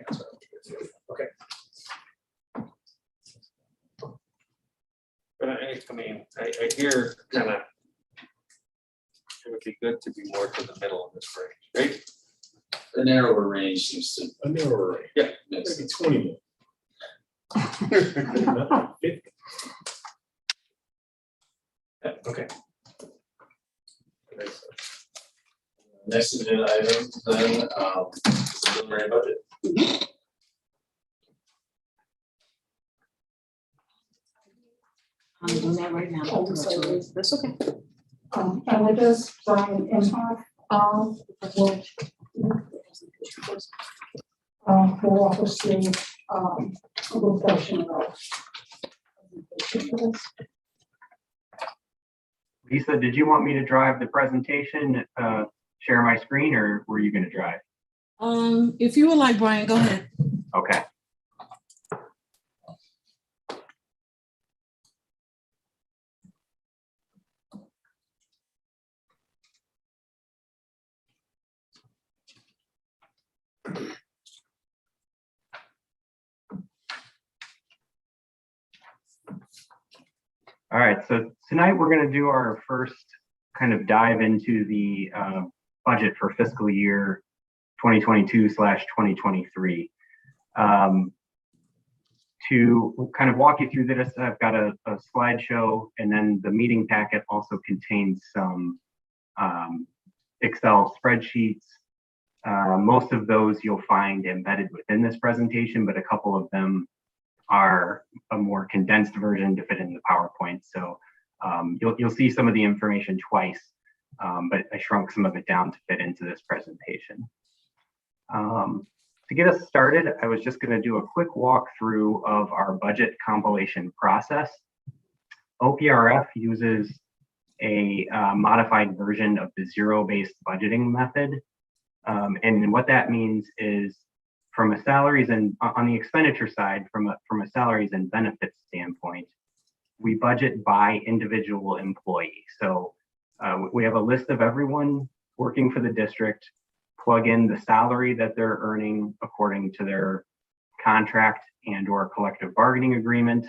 that's what I'm thinking. Okay. But I mean, I hear kind of, it would be good to be more to the middle of this range, right? A narrower range seems to A narrower range, make maybe sense. 20 minutes. Not 50. Okay. Next agenda item, then, is the preliminary budget. I'm doing that right now. That's okay. And with this, Brian Imhoff, will walk us through, a little portion of our presentation for this. Lisa, did you want me to drive the presentation, share my screen, or were you gonna drive? If you would like, Brian, go ahead. Okay. All right, so tonight we're going to do our first kind of dive into the budget for fiscal year 2022/2023. To kind of walk you through this, I've got a slideshow, and then the meeting packet also contains some Excel spreadsheets. Most of those you'll find embedded within this presentation, but a couple of them are a more condensed version to fit in the PowerPoint. So you'll see some of the information twice, but I shrunk some of it down to fit into this presentation. To get us started, I was just going to do a quick walkthrough of our budget compilation process. OPRF uses a modified version of the zero-based budgeting method. And what that means is, from a salaries and on the expenditure side, from a salaries and benefits standpoint, we budget by individual employee. So we have a list of everyone working for the district, plug in the salary that they're earning according to their contract and or collective bargaining agreement,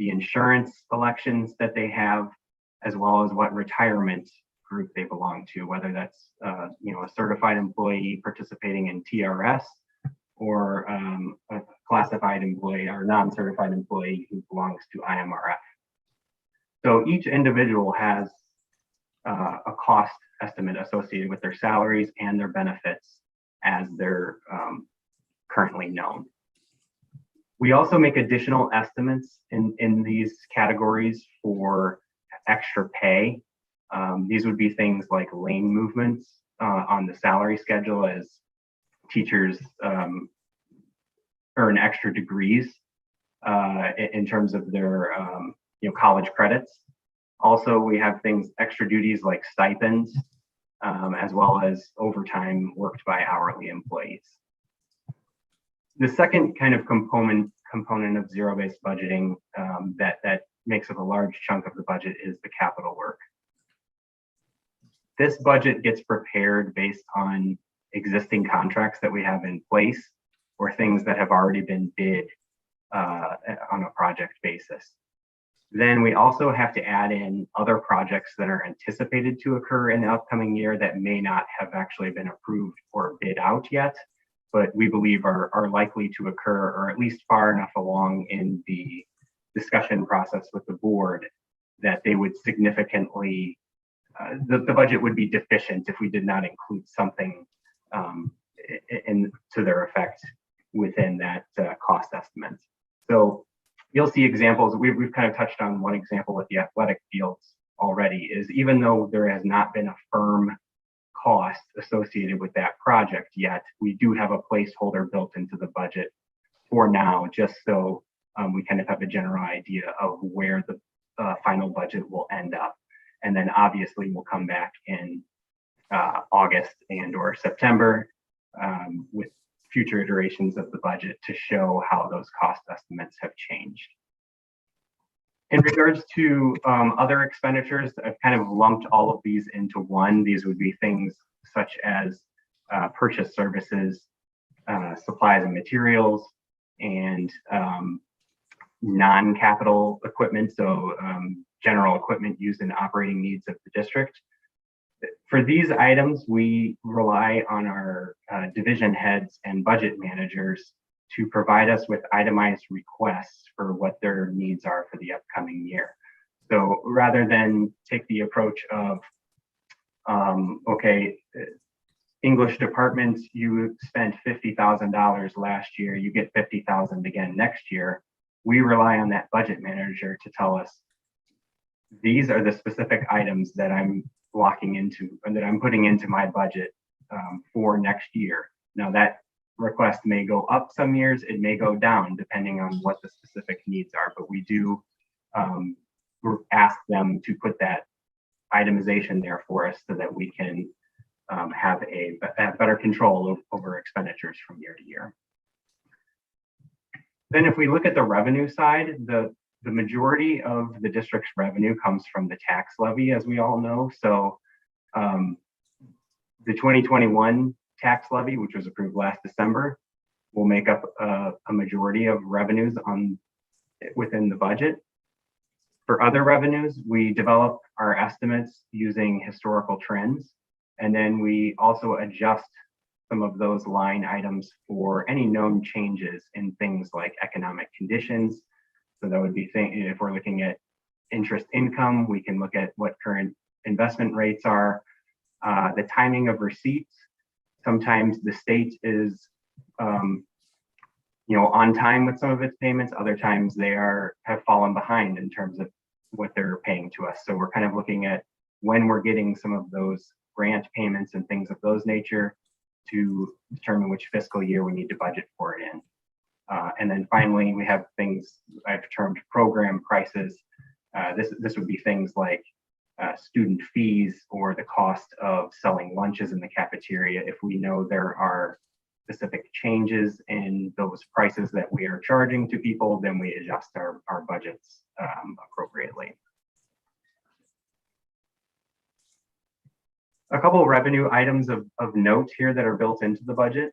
the insurance elections that they have, as well as what retirement group they belong to, whether that's a certified employee participating in TRS or a classified employee or non-certified employee who belongs to IMRF. So each individual has a cost estimate associated with their salaries and their benefits as they're currently known. We also make additional estimates in these categories for extra pay. These would be things like lane movements on the salary schedule as teachers earn extra degrees in terms of their college credits. Also, we have things, extra duties like stipends, as well as overtime worked by hourly employees. The second kind of component of zero-based budgeting that makes up a large chunk of the budget is the capital work. This budget gets prepared based on existing contracts that we have in place or things that have already been bid on a project basis. Then we also have to add in other projects that are anticipated to occur in the upcoming year that may not have actually been approved or bid out yet, but we believe are likely to occur, or at least far enough along in the discussion process with the board that they would significantly, the budget would be deficient if we did not include something to their effect within that cost estimate. So you'll see examples. We've kind of touched on one example with the athletic fields already, is even though there has not been a firm cost associated with that project yet, we do have a placeholder built into the budget for now, just so we kind of have a general idea of where the final budget will end up. And then obviously we'll come back in August and or September with future iterations of the budget to show how those cost estimates have changed. In regards to other expenditures, I've kind of lumped all of these into one. These would be things such as purchase services, supplies and materials, and non-capital equipment, so general equipment used in operating needs of the district. For these items, we rely on our division heads and budget managers to provide us with itemized requests for what their needs are for the upcoming year. So rather than take the approach of, okay, English department, you spent $50,000 last year, you get $50,000 again next year, we rely on that budget manager to tell us, these are the specific items that I'm locking into and that I'm putting into my budget for next year. Now that request may go up some years, it may go down depending on what the specific needs are, but we do ask them to put that itemization there for us so that we can have better control over expenditures from year to year. Then if we look at the revenue side, the majority of the district's revenue comes from the tax levy, as we all know. So the 2021 tax levy, which was approved last December, will make up a majority of revenues within the budget. For other revenues, we develop our estimates using historical trends, and then we also adjust some of those line items for any known changes in things like economic conditions. So that would be if we're looking at interest income, we can look at what current investment rates are, the timing of receipts. Sometimes the state is on time with some of its payments. Other times they have fallen behind in terms of what they're paying to us. So we're kind of looking at when we're getting some of those grant payments and things of those nature to determine which fiscal year we need to budget for it in. And then finally, we have things I've termed program prices. This would be things like student fees or the cost of selling lunches in the cafeteria. If we know there are specific changes in those prices that we are charging to people, then we adjust our budgets appropriately. A couple of revenue items of note here that are built into the budget.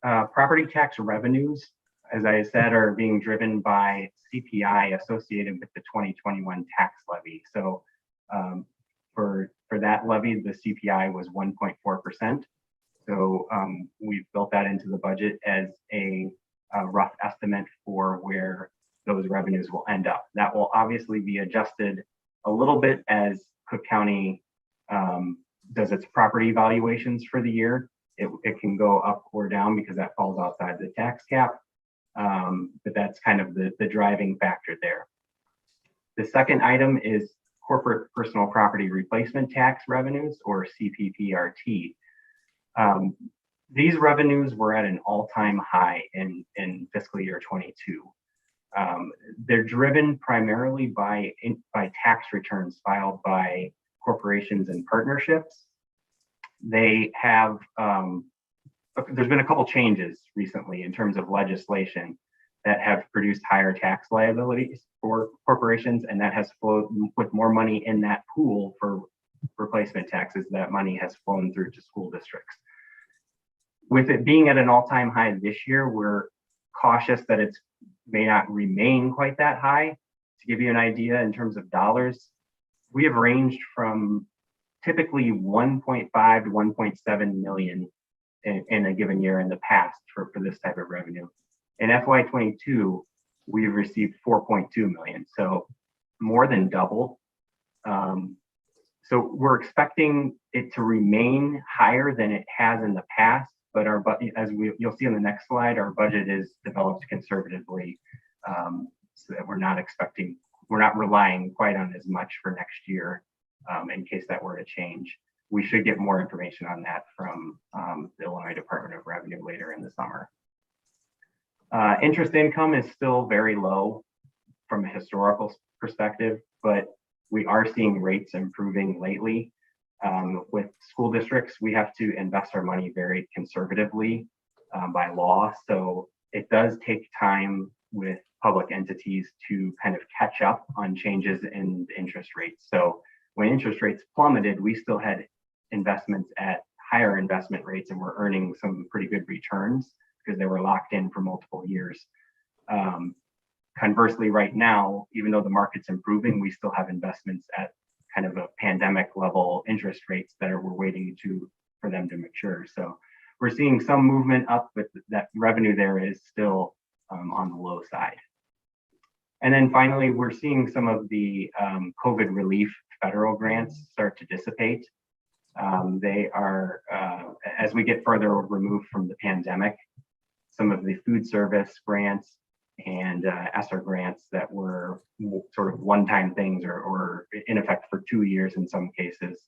Property tax revenues as I said, are being driven by CPI associated with the 2021 tax levy. So for that levy, the CPI was 1.4%. So we've built that into the budget as a rough estimate for where those revenues will end up. That will obviously be adjusted a little bit as Cook County does its property valuations for the year. It can go up or down because that falls outside the tax cap. But that's kind of the driving factor there. The second item is corporate personal property replacement tax revenues, or CPPRT. These revenues were at an all-time high in fiscal year 22. They're driven primarily by tax returns filed by corporations and partnerships. They have, there's been a couple changes recently in terms of legislation that have produced higher tax liabilities for corporations, and that has flowed with more money in that pool for replacement taxes. That money has flown through to school districts. With it being at an all-time high this year, we're cautious that it may not remain quite that high. To give you an idea in terms of dollars, we have ranged from typically 1.5 to 1.7 million in a given year in the past for this type of revenue. In FY22, we've received 4.2 million, so more than double. So we're expecting it to remain higher than it has in the past, but our budget, as you'll see on the next slide, our budget is developed conservatively, so that we're not relying quite on as much for next year in case that were to change. We should get more information on that from the Illinois Department of Revenue later in the summer. Interest income is still very low from a historical perspective, but we are seeing rates improving lately. With school districts, we have to invest our money very conservatively by law. So it does take time with public entities to kind of catch up on changes in interest rates. So when interest rates plummeted, we still had investments at higher investment rates and we're earning some pretty good returns because they were locked in for multiple years. Conversely, right now, even though the market's improving, we still have investments at kind of a pandemic level interest rates that we're waiting for them to mature. So we're seeing some movement up, but that revenue there is still on the low side. And then finally, we're seeing some of the COVID relief federal grants start to dissipate. They are, as we get further removed from the pandemic, some of the food service grants and ESSER grants that were sort of one-time things or in effect for 2 years in some cases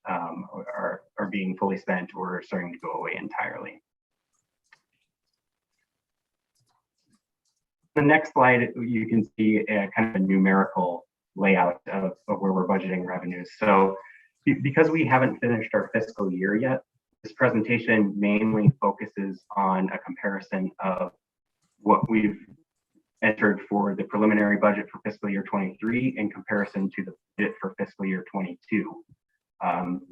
are being fully spent or starting to go away entirely. The next slide, you can see a kind of a numerical layout of where we're budgeting revenues. So because we haven't finished our fiscal year yet, this presentation mainly focuses on a comparison of what we've entered for the preliminary budget for fiscal year 23 in comparison to the budget for fiscal year 22.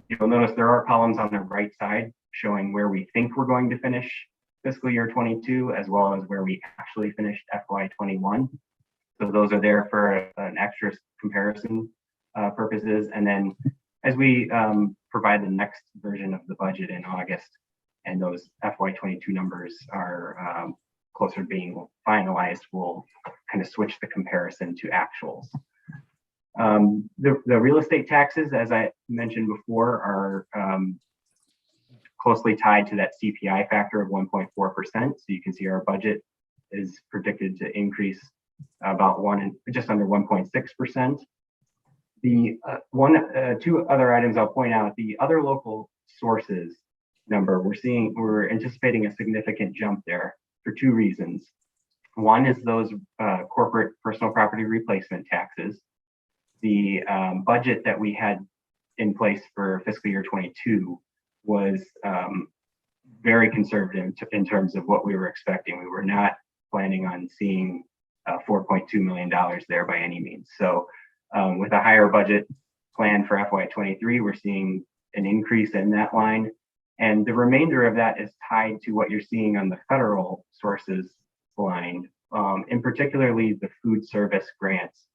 You'll notice there are columns on the right side showing where we think we're going to finish fiscal year 22, as well as where we actually finished FY21. So those are there for an extra comparison purposes. And then as we provide the next version of the budget in August, and those FY22 numbers are closer to being finalized, we'll kind of switch the comparison to actuals. The real estate taxes, as I mentioned before, are closely tied to that CPI factor of 1.4%. So you can see our budget is predicted to increase about just under 1.6%. The two other items I'll point out, the other local sources number, we're anticipating a significant jump there for two reasons. One is those corporate personal property replacement taxes. The budget that we had in place for fiscal year 22 was very conservative in terms of what we were expecting. We were not planning on seeing $4.2 million there by any means. So with a higher budget plan for FY23, we're seeing an increase in that line. And the remainder of that is tied to what you're seeing on the federal sources line, in particularly the food service grants.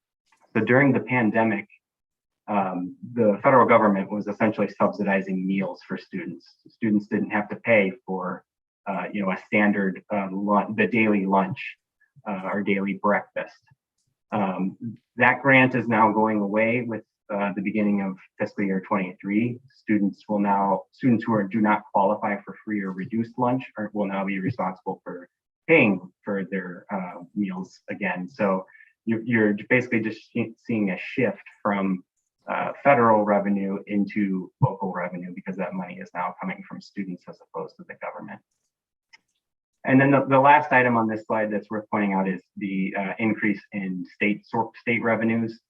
So during the pandemic, the federal government was essentially subsidizing meals for students. Students didn't have to pay for, a standard the daily lunch or daily breakfast. That grant is now going away with the beginning of fiscal year 23. Students who do not qualify for free or reduced lunch will now be responsible for paying for their meals again. So you're basically just seeing a shift from federal revenue into local revenue because that money is now coming from students as opposed to the government. And then the last item on this slide that's worth pointing out is the increase in state revenues.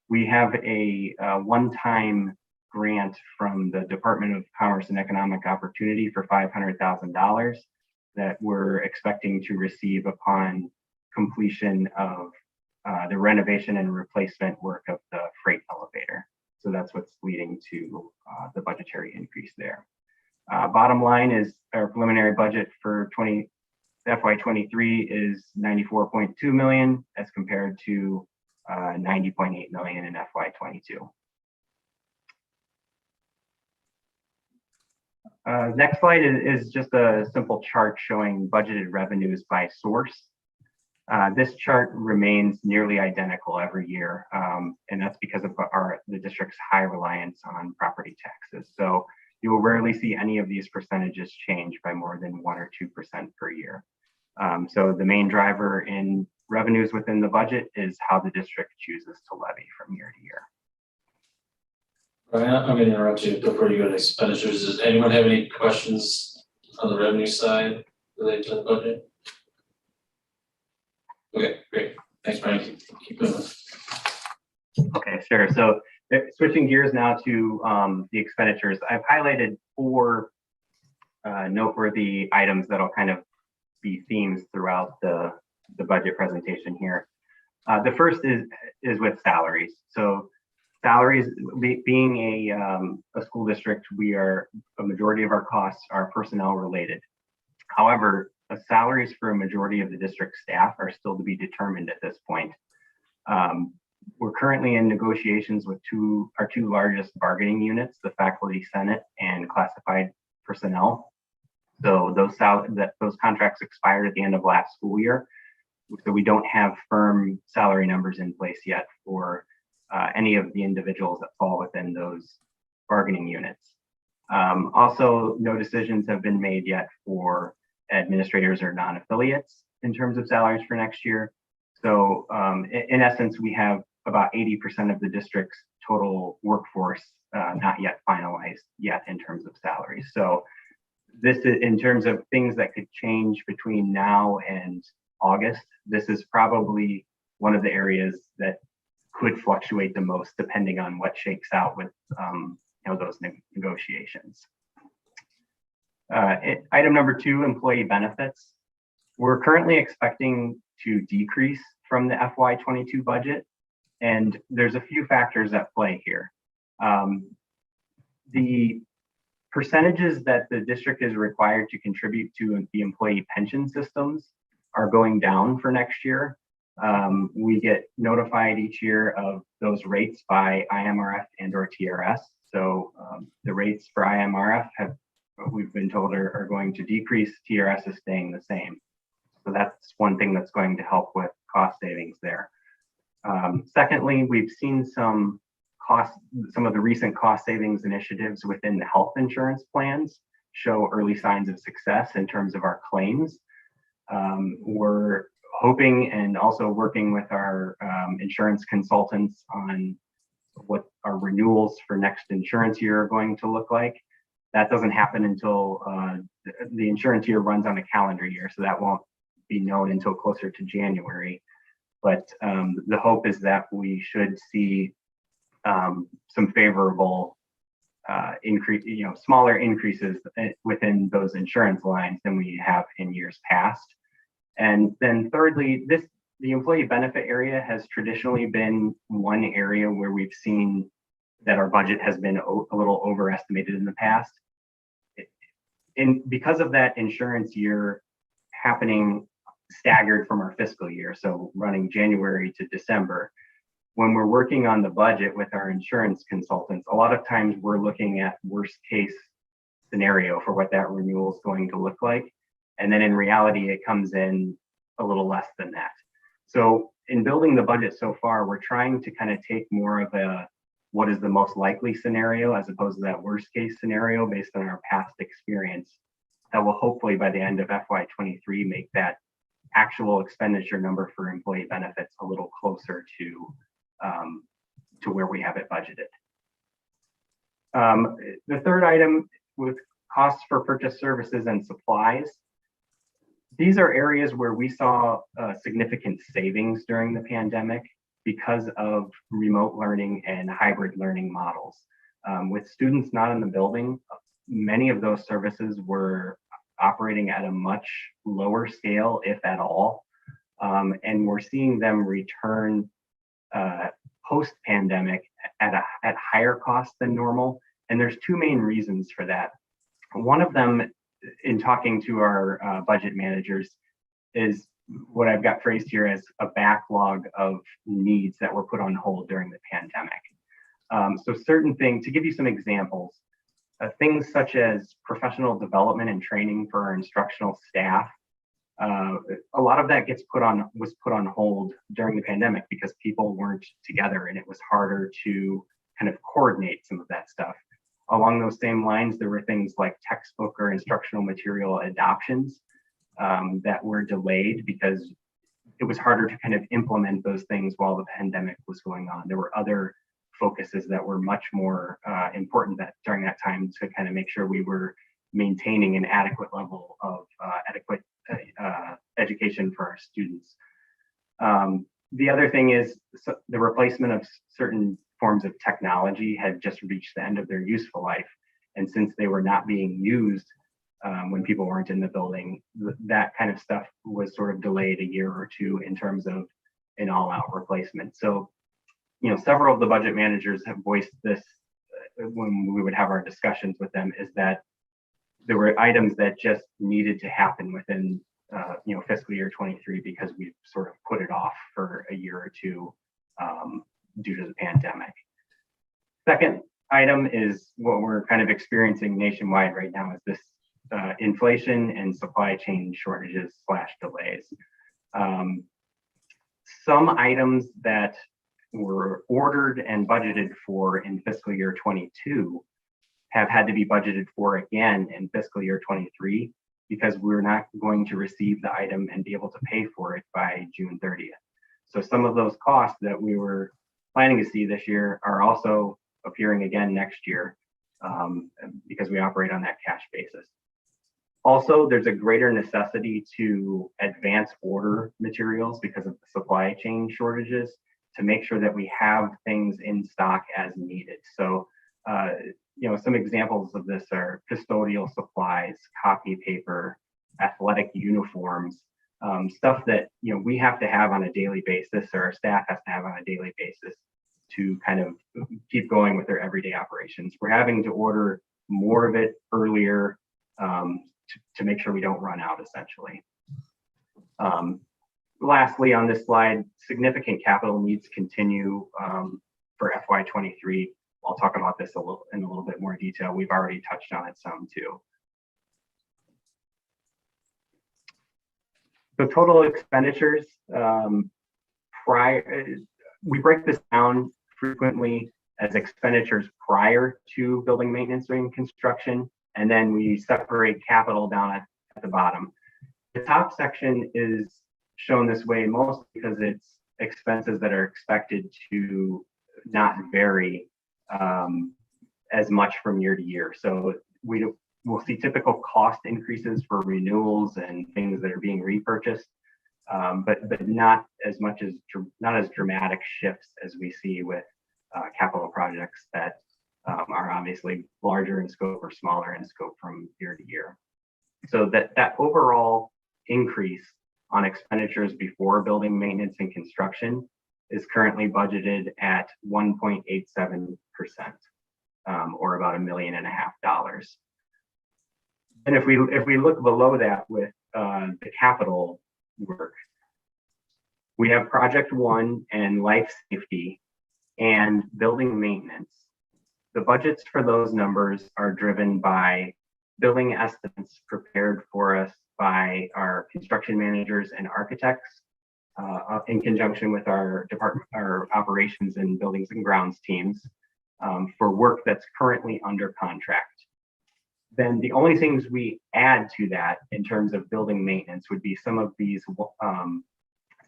We have a one-time grant from the Department of Commerce and Economic Opportunity for $500,000 that we're expecting to receive upon completion of the renovation and replacement work of the freight elevator. So that's what's leading to the budgetary increase there. Bottom line is our preliminary budget for FY23 is $94.2 million as compared to $90.8 million in FY22. Next slide is just a simple chart showing budgeted revenues by source. This chart remains nearly identical every year, and that's because of the district's high reliance on property taxes. So you will rarely see any of these percentages change by more than 1 or 2% per year. So the main driver in revenues within the budget is how the district chooses to levy from year to year. Brian, I'm going to interrupt you before you go to expenditures. Does anyone have any questions on the revenue side related to the budget? Okay, great. Thanks, Brian. Keep going. Okay, sure. So switching gears now to the expenditures, I've highlighted 4 noteworthy items that'll kind of be themes throughout the budget presentation here. The first is with salaries. So salaries, being a school district, a majority of our costs are personnel related. However, the salaries for a majority of the district staff are still to be determined at this point. We're currently in negotiations with our two largest bargaining units, the Faculty Senate and classified personnel. So those contracts expired at the end of last school year. So we don't have firm salary numbers in place yet for any of the individuals that fall within those bargaining units. Also, no decisions have been made yet for administrators or non-affiliates in terms of salaries for next year. So in essence, we have about 80% of the district's total workforce not yet finalized yet in terms of salaries. So this is in terms of things that could change between now and August. This is probably one of the areas that could fluctuate the most depending on what shakes out with those negotiations. Item number 2, employee benefits. We're currently expecting to decrease from the FY22 budget, and there's a few factors at play here. The percentages that the district is required to contribute to the employee pension systems are going down for next year. We get notified each year of those rates by IMRF and or TRS. So the rates for IMRF we've been told are going to decrease. TRS is staying the same. So that's one thing that's going to help with cost savings there. Secondly, we've seen some of the recent cost savings initiatives within the health insurance plans show early signs of success in terms of our claims. We're hoping and also working with our insurance consultants on what our renewals for next insurance year are going to look like. That doesn't happen until the insurance year runs on a calendar year, so that won't be known until closer to January. But the hope is that we should see some favorable smaller increases within those insurance lines than we have in years past. And then thirdly, the employee benefit area has traditionally been one area where we've seen that our budget has been a little overestimated in the past. Because of that insurance year happening staggered from our fiscal year, so running January to December. When we're working on the budget with our insurance consultants, a lot of times we're looking at worst case scenario for what that renewal is going to look like. And then in reality, it comes in a little less than that. So in building the budget so far, we're trying to kind of take more of a what is the most likely scenario as opposed to that worst case scenario based on our past experience. That will hopefully by the end of FY23 make that actual expenditure number for employee benefits a little closer to where we have it budgeted. The third item with costs for purchase services and supplies. These are areas where we saw significant savings during the pandemic because of remote learning and hybrid learning models. With students not in the building, many of those services were operating at a much lower scale, if at all. And we're seeing them return post-pandemic at higher cost than normal. And there's two main reasons for that. One of them, in talking to our budget managers, is what I've got phrased here as a backlog of needs that were put on hold during the pandemic. So certain things, to give you some examples, things such as professional development and training for our instructional staff, a lot of that was put on hold during the pandemic because people weren't together and it was harder to kind of coordinate some of that stuff. Along those same lines, there were things like textbook or instructional material adoptions that were delayed because it was harder to kind of implement those things while the pandemic was going on. There were other focuses that were much more important during that time to kind of make sure we were maintaining an adequate level of adequate education for our students. The other thing is the replacement of certain forms of technology had just reached the end of their useful life. And since they were not being used when people weren't in the building, that kind of stuff was sort of delayed a year or two in terms of an all-out replacement. So, several of the budget managers have voiced this when we would have our discussions with them, is that there were items that just needed to happen within fiscal year 23 because we've sort of put it off for a year or two due to the pandemic. Second item is what we're kind of experiencing nationwide right now, is this inflation and supply chain shortages / delays. Some items that were ordered and budgeted for in fiscal year 22 have had to be budgeted for again in fiscal year 23 because we're not going to receive the item and be able to pay for it by June 30th. So some of those costs that we were planning to see this year are also appearing again next year because we operate on that cash basis. Also, there's a greater necessity to advance order materials because of the supply chain shortages to make sure that we have things in stock as needed. So, some examples of this are custodial supplies, copy paper, athletic uniforms, stuff that we have to have on a daily basis, or our staff has to have on a daily basis to kind of keep going with their everyday operations. We're having to order more of it earlier to make sure we don't run out, essentially. Lastly, on this slide, significant capital needs continue for FY23. I'll talk about this in a little bit more detail. We've already touched on it some too. So total expenditures, we break this down frequently as expenditures prior to building maintenance and construction, and then we separate capital down at the bottom. The top section is shown this way mostly because it's expenses that are expected to not vary as much from year to year. So we'll see typical cost increases for renewals and things that are being repurchased, but not as dramatic shifts as we see with capital projects that are obviously larger in scope or smaller in scope from year to year. So that overall increase on expenditures before building maintenance and construction is currently budgeted at 1.87%, or about $1.5 million. And if we look below that with the capital work. We have project 1 and life safety and building maintenance. The budgets for those numbers are driven by billing estimates prepared for us by our construction managers and architects in conjunction with our operations and buildings and grounds teams for work that's currently under contract. Then the only things we add to that in terms of building maintenance would be some of these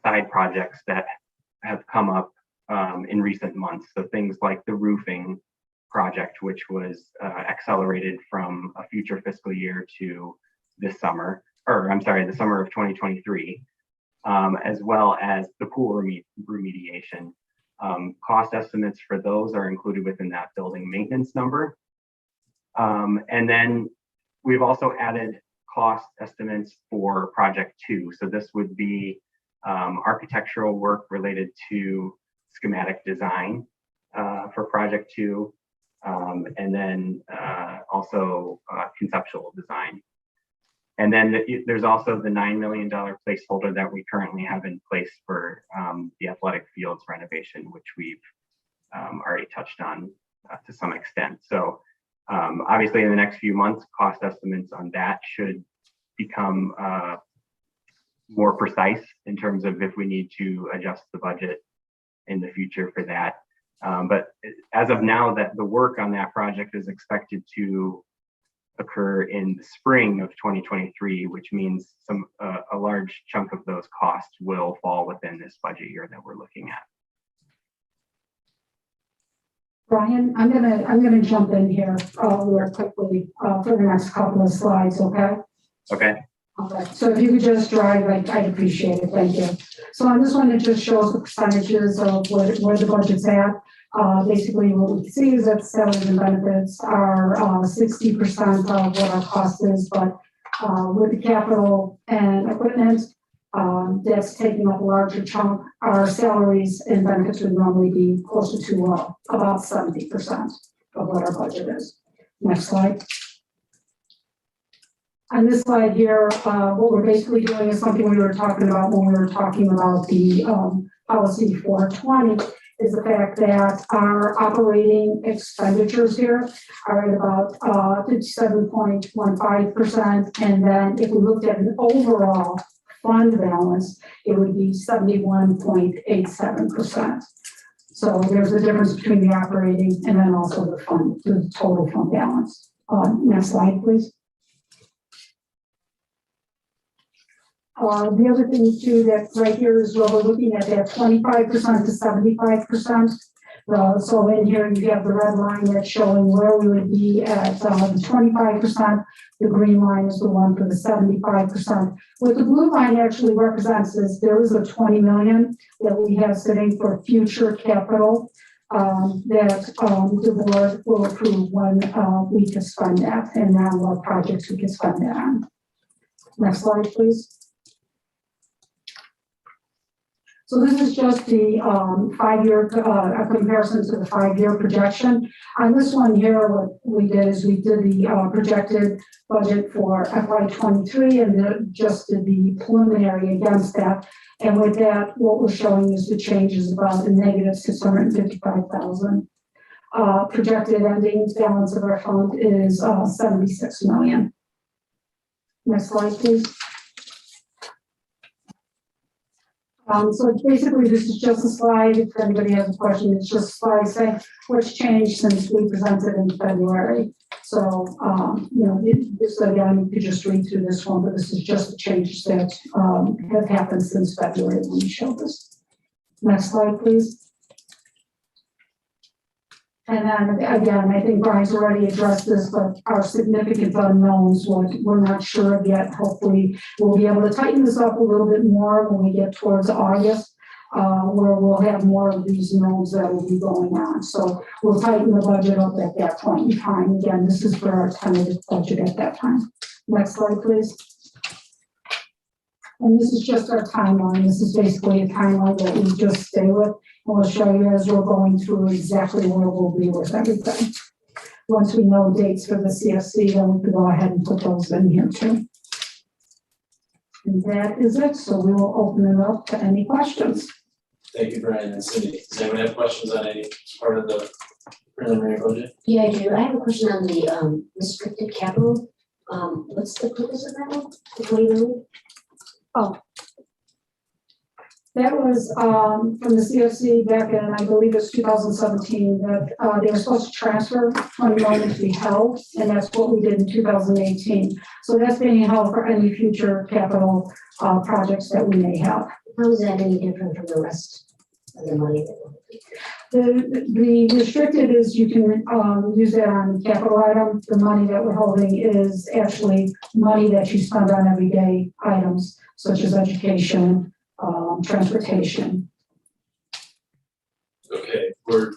side projects that have come up in recent months. So things like the roofing project, which was accelerated from a future fiscal year to this summer, or I'm sorry, the summer of 2023, as well as the pool remediation. Cost estimates for those are included within that building maintenance number. And then we've also added cost estimates for project 2. So this would be architectural work related to schematic design for project 2, and then also conceptual design. And then there's also the $9 million placeholder that we currently have in place for the athletic fields renovation, which we've already touched on to some extent. So obviously in the next few months, cost estimates on that should become more precise in terms of if we need to adjust the budget in the future for that. But as of now, that the work on that project is expected to occur in the spring of 2023, which means a large chunk of those costs will fall within this budget year that we're looking at. Brian, I'm gonna jump in here real quickly for the next couple of slides, okay? Okay. Okay, so if you could just drive, I'd appreciate it, thank you. So on this one, it just shows the percentages of where the budget's at. Basically, what we see is that salaries and benefits are 60% of what our cost is, but with the capital and equipment, that's taking up a larger chunk. Our salaries and benefits would normally be closer to about 70% of what our budget is. Next slide. On this slide here, what we're basically doing is something we were talking about when we were talking about the policy 420, is the fact that our operating expenditures here are at about 57.15%. And then if we looked at an overall fund balance, it would be 71.87%. So there's a difference between the operating and then also the total fund balance. Next slide, please. The other thing too that's right here is where we're looking at that 25% to 75%. So in here you have the red line that's showing where we would be at the 25%. The green line is the one for the 75%. What the blue line actually represents is there is a 20 million that we have sitting for future capital that the board will approve when we can spend that and now what projects we can spend that on. Next slide, please. So this is just the 5-year comparison to the 5-year projection. On this one here, what we did is we did the projected budget for FY23 and just did the preliminary against that. And with that, what we're showing is the changes about the negative 655,000. Projected ending balance of our fund is 76 million. Next slide, please. So basically, this is just a slide. If anybody has a question, it's just a slide saying what's changed since we presented in February. So, this again, you could just read through this one, but this is just the changes that have happened since February when we showed this. Next slide, please. And then again, I think Brian's already addressed this, but our significant unknowns, we're not sure of yet. Hopefully, we'll be able to tighten this up a little bit more when we get towards August, where we'll have more of these knowns that will be going on. So we'll tighten the budget up at that point in time. Again, this is for our tentative budget at that time. Next slide, please. And this is just our timeline. This is basically a timeline that we just stay with. And we'll show you as we're going through exactly where we'll be with everything. Once we know dates for the CFC, then we can go ahead and put those in here too. And that is it, so we will open it up to any questions. Thank you, Brian and Cindy. Does anyone have questions on any part of the preliminary budget? Yeah, I do. I have a question on the restricted capital. What's the purpose of that one? The 20 million? That was from the CFC back in, I believe it's 2017, that they were supposed to transfer 20 million to be held, and that's what we did in 2018. So that's being held for any future capital projects that we may have. How is that any different from the rest of the money that The restricted is you can use that on capital items. The money that we're holding is actually money that you spend on everyday items such as education, transportation. Okay, we're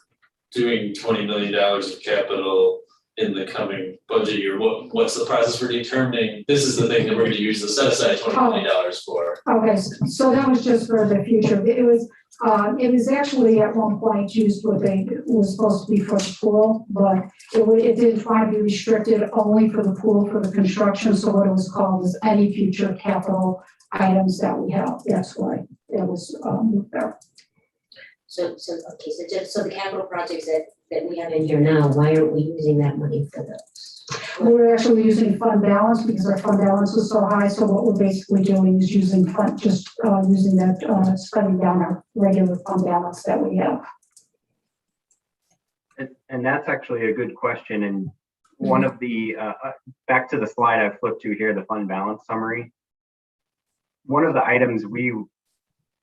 doing $20 million of capital in the coming budget year. What's the process for determining, this is the thing that we're gonna use to set aside $20 million for? Okay, so that was just for the future. It was actually at one point used it was supposed to be for the pool, but it didn't try to be restricted only for the pool for the construction. So what it was called is any future capital items that we have. That's why it was moved there. So the capital projects that we have in here now, why aren't we using that money for those? We're actually using fund balance because our fund balance was so high. So what we're basically doing is using using that, spending down our regular fund balance that we have. And that's actually a good question. And one of the, back to the slide I flipped to here, the fund balance summary. One of the items we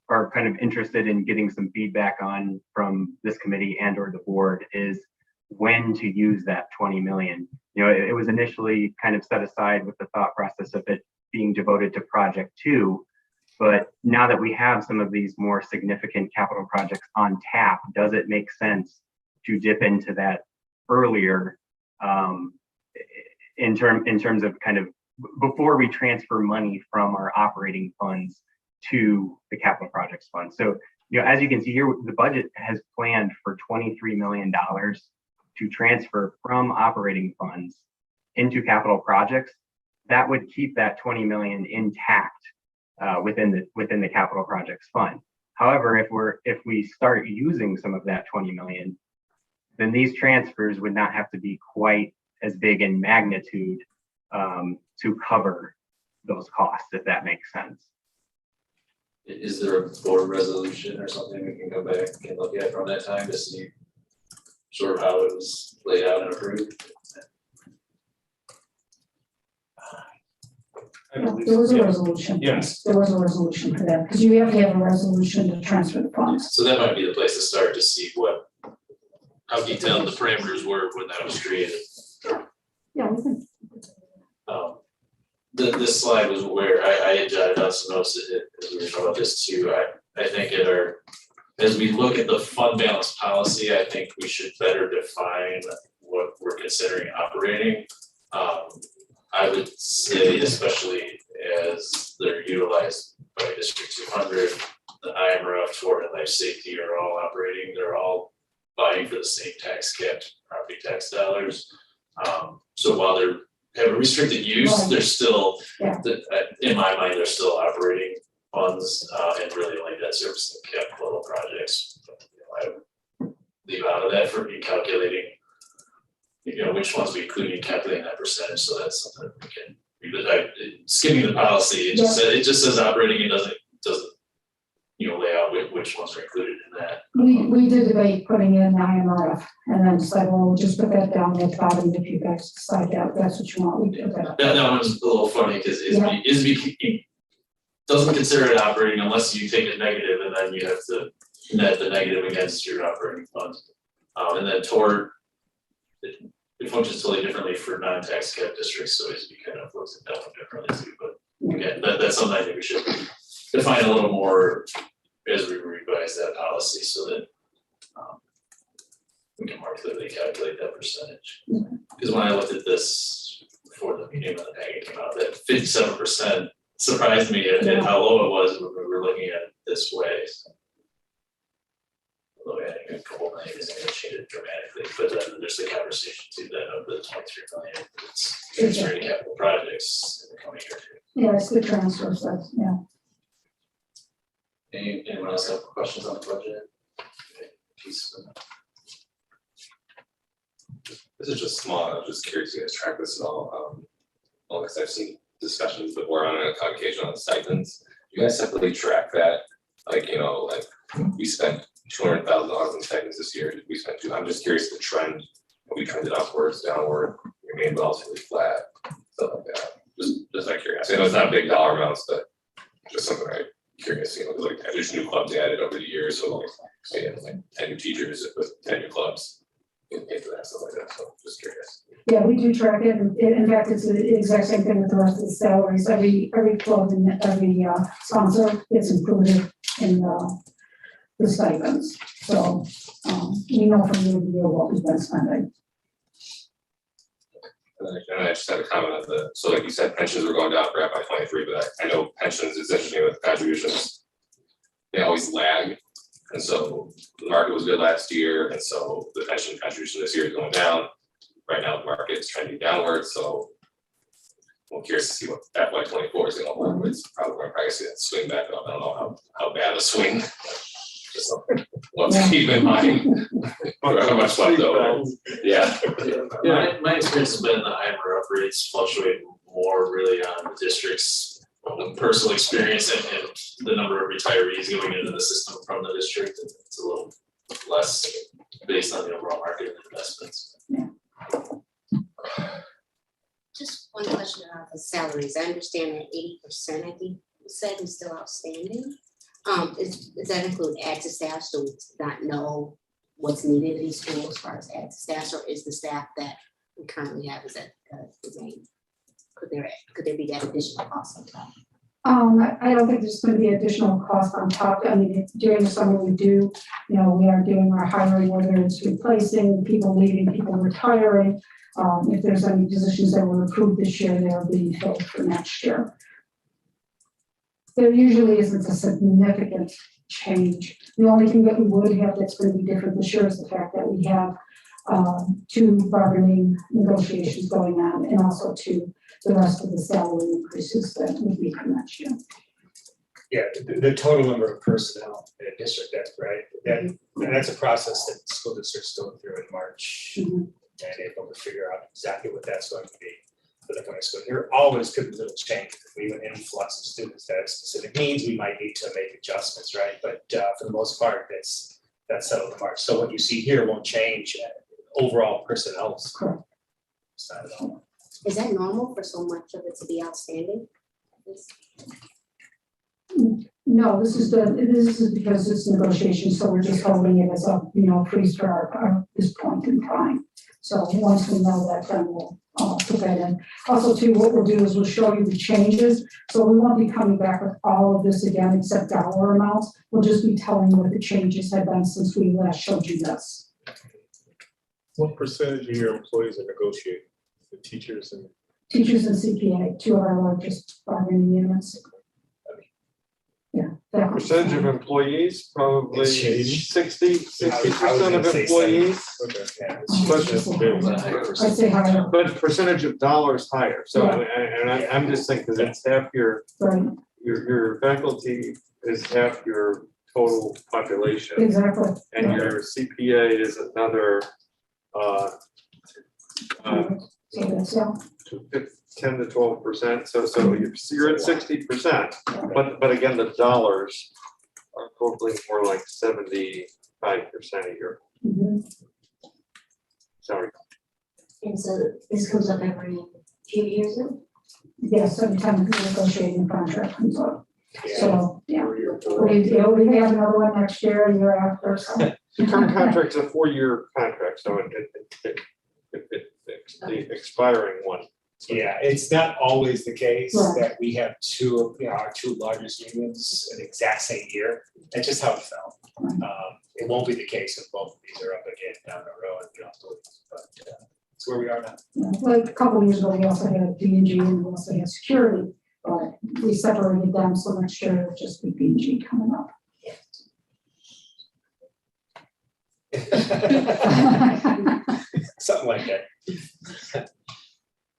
are kind of interested in getting some feedback on from this committee and or the board is when to use that 20 million. You know, it was initially kind of set aside with the thought process of it being devoted to project 2, but now that we have some of these more significant capital projects on tap, does it make sense to dip into that earlier in terms of kind of before we transfer money from our operating funds to the capital projects fund? So, you know, as you can see here, the budget has planned for $23 million to transfer from operating funds into capital projects. That would keep that 20 million intact within the capital projects fund. However, if we start using some of that 20 million, then these transfers would not have to be quite as big in magnitude to cover those costs, if that makes sense. Is there a board resolution or something we can go back and look at from that time to see sort of how it was laid out and approved? There was a resolution. Yes. There was a resolution for that because you have to have a resolution to transfer the funds. So that might be the place to start to see how detailed the parameters were when that was created. Yeah, we can. This slide was where I had jotted down some notes as we were talking about this too. I think as we look at the fund balance policy, I think we should better define what we're considering operating. I would say, especially as they're utilized by District 200, the IMRF, Tort, and Life Safety are all operating. They're all vying for the same tax cap, property tax dollars. So while they're have a restricted use, they're still, in my mind, they're still operating funds and really only debt service and capital projects. I would leave out of that for me calculating, which ones we include in calculating that percentage. So that's something we can, because skimming the policy, it just says operating. It doesn't lay out which ones are included in that. We did debate putting in IMRF and then decided, well, we'll just put that down at the bottom if you guys decide that that's what you want. We do that. That one's a little funny because ISB doesn't consider it operating unless you take it negative, and then you have to net the negative against your operating funds. And then tort, it functions totally differently for non-tax cap districts, so ISB kind of looks at that one differently too. But again, that's something I think we should define a little more as we revise that policy so that we can more clearly calculate that percentage. Because when I looked at this before the meeting when the packet came out, that 57% surprised me at how low it was when we were looking at it this way. So, although adding a couple million isn't going to change it dramatically, but then there's the conversation too then of the 23 million that's transferring to capital projects in the coming year too. Yeah, it's good transfer, so, yeah. Anyone else have questions on the budget? Okay, piece of- This is just small, I'm just curious, you guys track this at all, well, because I've seen discussions before on a occasion on stipends. You guys separately track that, like, you know, like, we spent $200,000 in stipends this year, we spent two, I'm just curious the trend. Have we trended upwards, downward, remained relatively flat, stuff like that, just out of curiosity, I know it's not big dollar amounts, but just something I'm curious, you know, 'cause like, there's new clubs added over the years, so like, say, like 10 new teachers with 10 new clubs. Pay for that, stuff like that, so just curious. Yeah, we do track it, and in fact, it's the exact same thing with the rest of the salaries, every club and every sponsor is included in the stipends. So, we know from year to year what we've been spending. And I just had a comment on the, so like you said, pensions were going down for FY 23, but I know pensions is interesting with contributions. They always lag, and so the market was good last year, and so the pension contribution this year is going down. Right now, the market is trending downward, so I'm curious to see what FY 24 is gonna look like. It's probably see that swing back up. I don't know how bad a swing. Just something to keep in mind. How much left over? Yeah. My experience has been the higher up rates fluctuate more really on the district's personal experience and the number of retirees going into the system from the district. It's a little less based on the overall market and investments. Just one question about the salaries. I understand that 80%, I think you said, is still outstanding. Does that include add to staff, so we do not know what's needed in these schools as far as add to staff, or is the staff that we currently have, is that the same? Could there be that additional cost on top? I don't think there's going to be additional cost on top. I mean, during the summer we do, we are doing our hiring, whether it's replacing people leaving, people retiring. If there's any positions that were approved this year, they'll be filled for next year. There usually isn't a significant change. The only thing that we would have that's going to be different this year is the fact that we have 2 bargaining negotiations going on, and also the rest of the salary increases that would be for next year. Yeah, the total number of personnel in a district, that's right. That's a process that school districts go through in March and April to figure out exactly what that's going to be for the coming school year. Always could be little changes. If we have an influx of students that have specific needs, we might need to make adjustments, right? But for the most part, that's settled in March. So what you see here won't change overall personnel. Correct. Side at all. Is that normal for so much of it to be outstanding? No, this is because it's negotiation, so we're just holding it as a freeze for our this point in time. So once we know that, then we'll put that in. Also, too, what we'll do is we'll show you the changes. So we won't be coming back with all of this again, except dollar amounts. We'll just be telling you what the changes have been since we last showed you this. What percentage of your employees are negotiating? The teachers and CPA, 2 of our largest bargaining units. Yeah. that- Percentage of employees, probably It's changed. 60% of employees, okay. Yeah, I'd say higher, but percentage of dollars higher. So, Yeah. and I'm just thinking, because it's half right, your faculty is half your total population, exactly. and Yeah. your CPA is another, So that's, yeah. 10 to 12%, so you're at 60%, but again, the dollars are probably more like 75% of your Mhm. salary. And so this comes up every few years now? Yes, every time we negotiate a contract comes up. Yeah. So, yeah, we have another one next year, a year after, so. The current contract's a 4-year contract, so it's the expiring one. Yeah, it's not always the case Right. that we have our 2 largest unions in the exact same year. That's just how it fell. It won't be the case if both of these are up again down the road, but it's where we are now. Yeah, like a couple of years ago, we also had B&G and we also had security, but we separated them, so next year it'll just be B&G coming up. Something like that.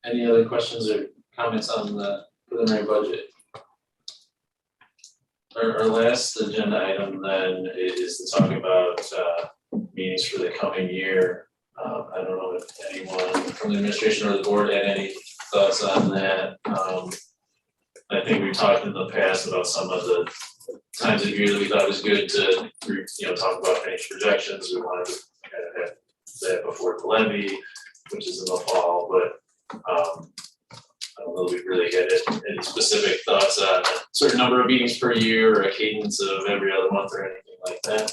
Any other questions or comments on the preliminary budget. Our last agenda item then is to talk about meetings for the coming year. I don't know if anyone from the administration or the board had any thoughts on that. I think we've talked in the past about some of the times of year that we thought was good to, talk about financial projections. We wanted to kind of have that before the levy, which is in the fall, but I don't know if we really had any specific thoughts on a certain number of meetings per year or a cadence of every other month or anything like that.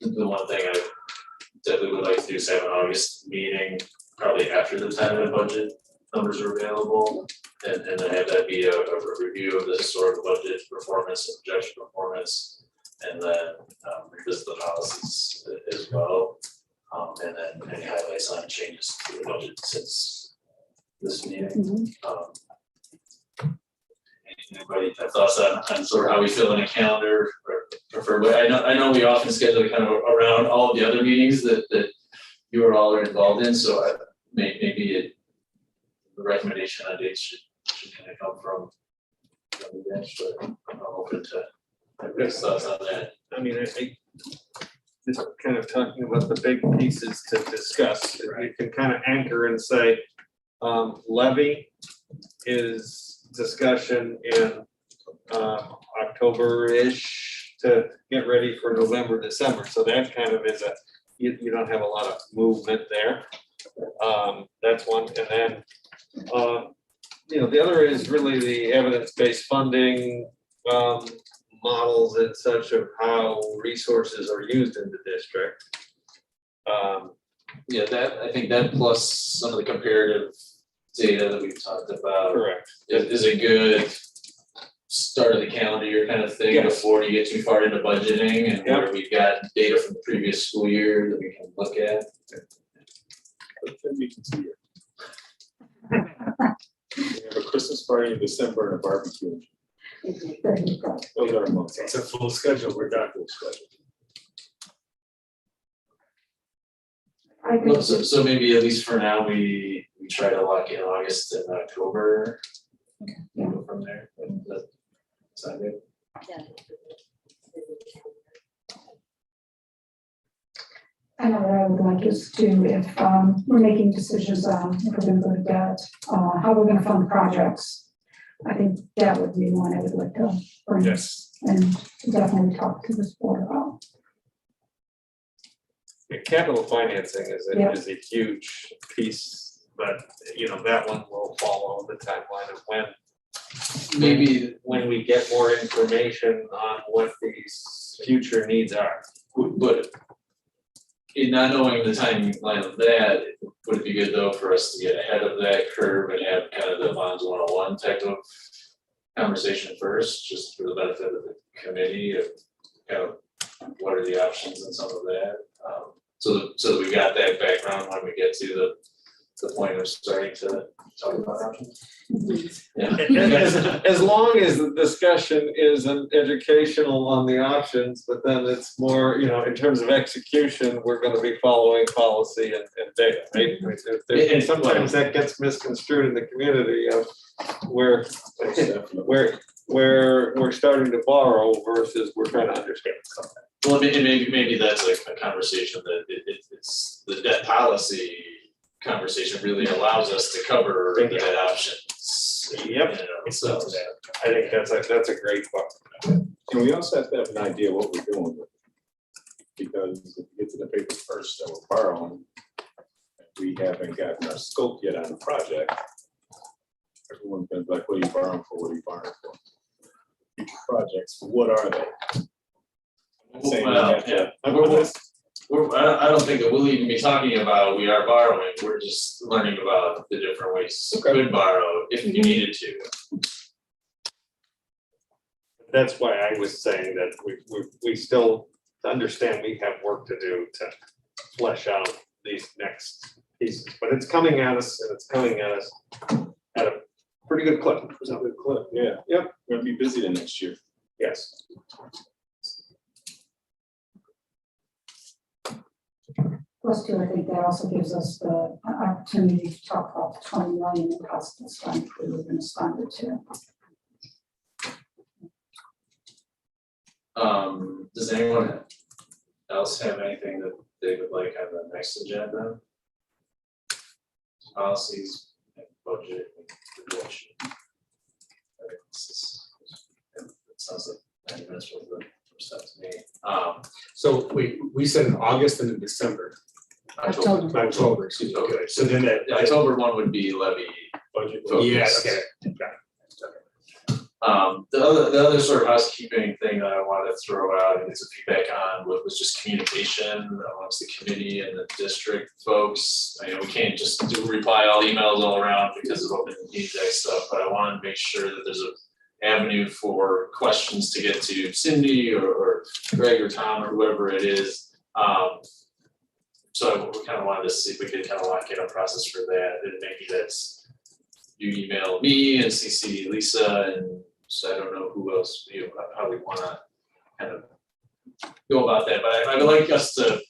The one thing I definitely would like to do is have an August meeting, probably after the tentative budget numbers are available. And then have that be a review of the historical budget performance and projection performance. And then revisit the policies as well. And then any highlights on changes to the budget since this meeting. Anybody have thoughts on sort of how we fill in a calendar or prefer way? I know we often schedule kind of around all of the other meetings that you are all involved in, so maybe the recommendation on dates should kind of come from the bench, but I'm open to everybody's thoughts on that. I mean, I think just kind of talking about the big pieces to discuss, you can kind of anchor and say, levy is discussion in October-ish to get ready for November, December. So that kind of is you don't have a lot of movement there. That's one. And then, the other is really the evidence-based funding models and such of how resources are used in the district. I think that plus some of the comparative data that we've talked about. Correct. Is a good start of the calendar year kind of thing. Yeah. Before you get too far into budgeting and Yeah. where we've got data from the previous school year that we can look at. But 10 meetings a year. We have a Christmas party in December and a barbecue. Those are our months. It's a full schedule, we're not full schedule. I agree. So maybe at least for now, we try to lock in August and October. Yeah. Go from there. Does that sound good? Yeah. I know what I would like is to, if we're making decisions on if we're gonna go to debt, how we're gonna fund projects. I think that would be one I would like to bring Yes. and definitely talk to this board about. Capital financing is Yeah. a huge piece, but that one will follow the timeline of Maybe, when we get more information on what these future needs are. but in not knowing the timeline of that, would it be good though for us to get ahead of that curve and have kind of the bonds 101 type of conversation first, just for the benefit of the committee of kind of what are the options and some of that? So that we got that background when we get to the point of starting to talk about options. Yeah. As long as the discussion isn't educational on the options, but then it's more, in terms of execution, we're gonna be following policy and data, right? And sometimes that gets misconstrued in the community of where we're starting to borrow versus we're trying to understand something. Well, maybe that's like a conversation that it's the debt policy conversation really allows us to cover the debt options. Yep. So. I think that's a great point. And we also have to have an idea what we're doing with it. Because if we get to the paper first that we're borrowing, we haven't gotten our scope yet on the project. Everyone's been like, what are you borrowing for? What are you borrowing for? Future projects, what are they? I'm not saying we Well, have to- I don't think that we'll even be talking about we are borrowing, we're just learning about the different ways you could borrow if you needed to. That's why I was saying that we still understand we have work to do to flesh out these next pieces, but it's coming at us and it's coming at us at a pretty good clip. It's a good clip, yeah. Yep. We're gonna be busy the next year. Yes. Plus two, I think that also gives us the opportunity to talk about the 20 million in possible spend if we were going to spend it too. Does anyone else have anything that they would like on the next agenda? Policies and budget and projection. It sounds like 9 minutes was the first step to me. So we said in August and in December. October, excuse me, okay, so then that. The October one would be levy budget. Yeah, focused. okay. The other sort of housekeeping thing that I wanted to throw out and get some feedback on was just communication amongst the committee and the district folks. I know we can't just reply all emails all around because of open meeting day stuff, but I wanted to make sure that there's an avenue for questions to get to Cindy or Greg or Tom or whoever it is. So we kind of wanted to see if we could kind of lock in a process for that, and maybe that's you email me and CC Lisa, and so I don't know who else, how we wanna kind of go about that, but I would like us to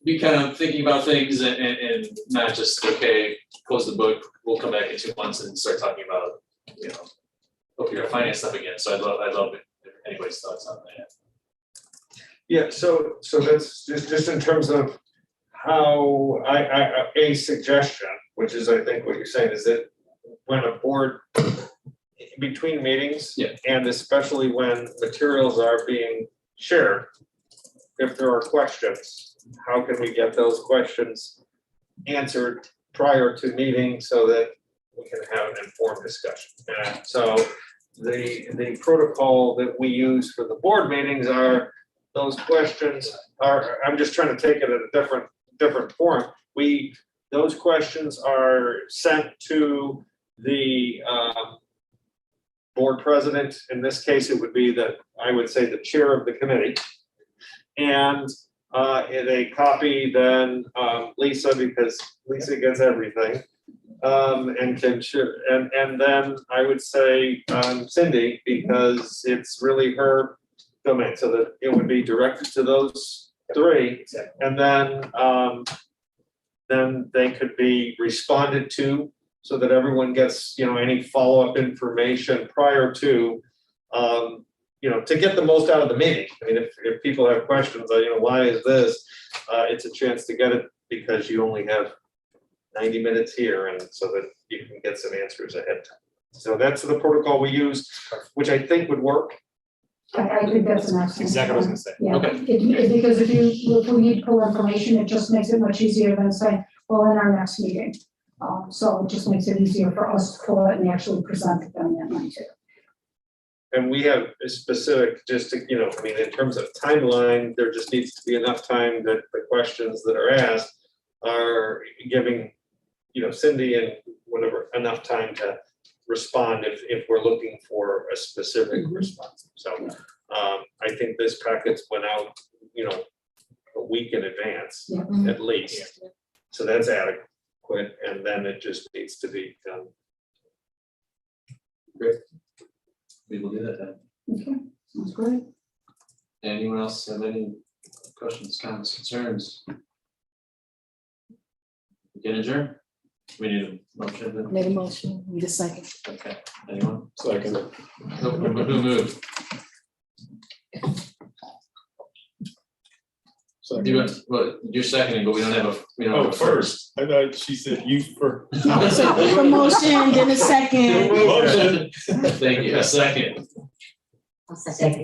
be kind of thinking about things and not just, okay, close the book, we'll come back in 2 months and start talking about, opioid finance stuff again, so I'd love if anybody's thoughts on that. Yeah, so that's just in terms of how a suggestion, which is I think what you're saying, is that when a board between meetings. Yeah. And especially when materials are being shared, if there are questions, how can we get those questions answered prior to meeting so that we can have an informed discussion? And so the protocol that we use for the board meetings are, those questions are, I'm just trying to take it in a different form. Those questions are sent to the board president. In this case, it would be I would say the chair of the committee. And they copy then Lisa, because Lisa gets everything. And can share, and then I would say Cindy, because it's really her domain, so that it would be directed to those three. And then they could be responded to so that everyone gets, any follow-up information prior to, to get the most out of the meeting. I mean, if people have questions, why is this? It's a chance to get it because you only have 90 minutes here, and so that you can get some answers ahead of time. So that's the protocol we use, which I think would work. I think that's an excellent. Exactly what I was gonna say. Yeah, Okay. Because if we need to pull information, it just makes it much easier than saying, well, in our next meeting. So it just makes it easier for us to pull it and actually present it then that night too. And we have a specific, just to, in terms of timeline, there just needs to be enough time that the questions that are asked are giving, Cindy and whatever, enough time to respond if we're looking for a specific response. So I think this packets went out, a week in advance, at least. So that's adequate, and then it just needs to be done. Great. We will do that then. Okay, sounds great. Anyone else have any questions, comments, concerns? We can adjourn. We need a motion. Made a motion, need a second. Okay, anyone? Second. Who moved? You're seconding, but we don't have Oh, first, I thought she said you first. So a motion, then a second. Motion. Thank you, a second. I'll second.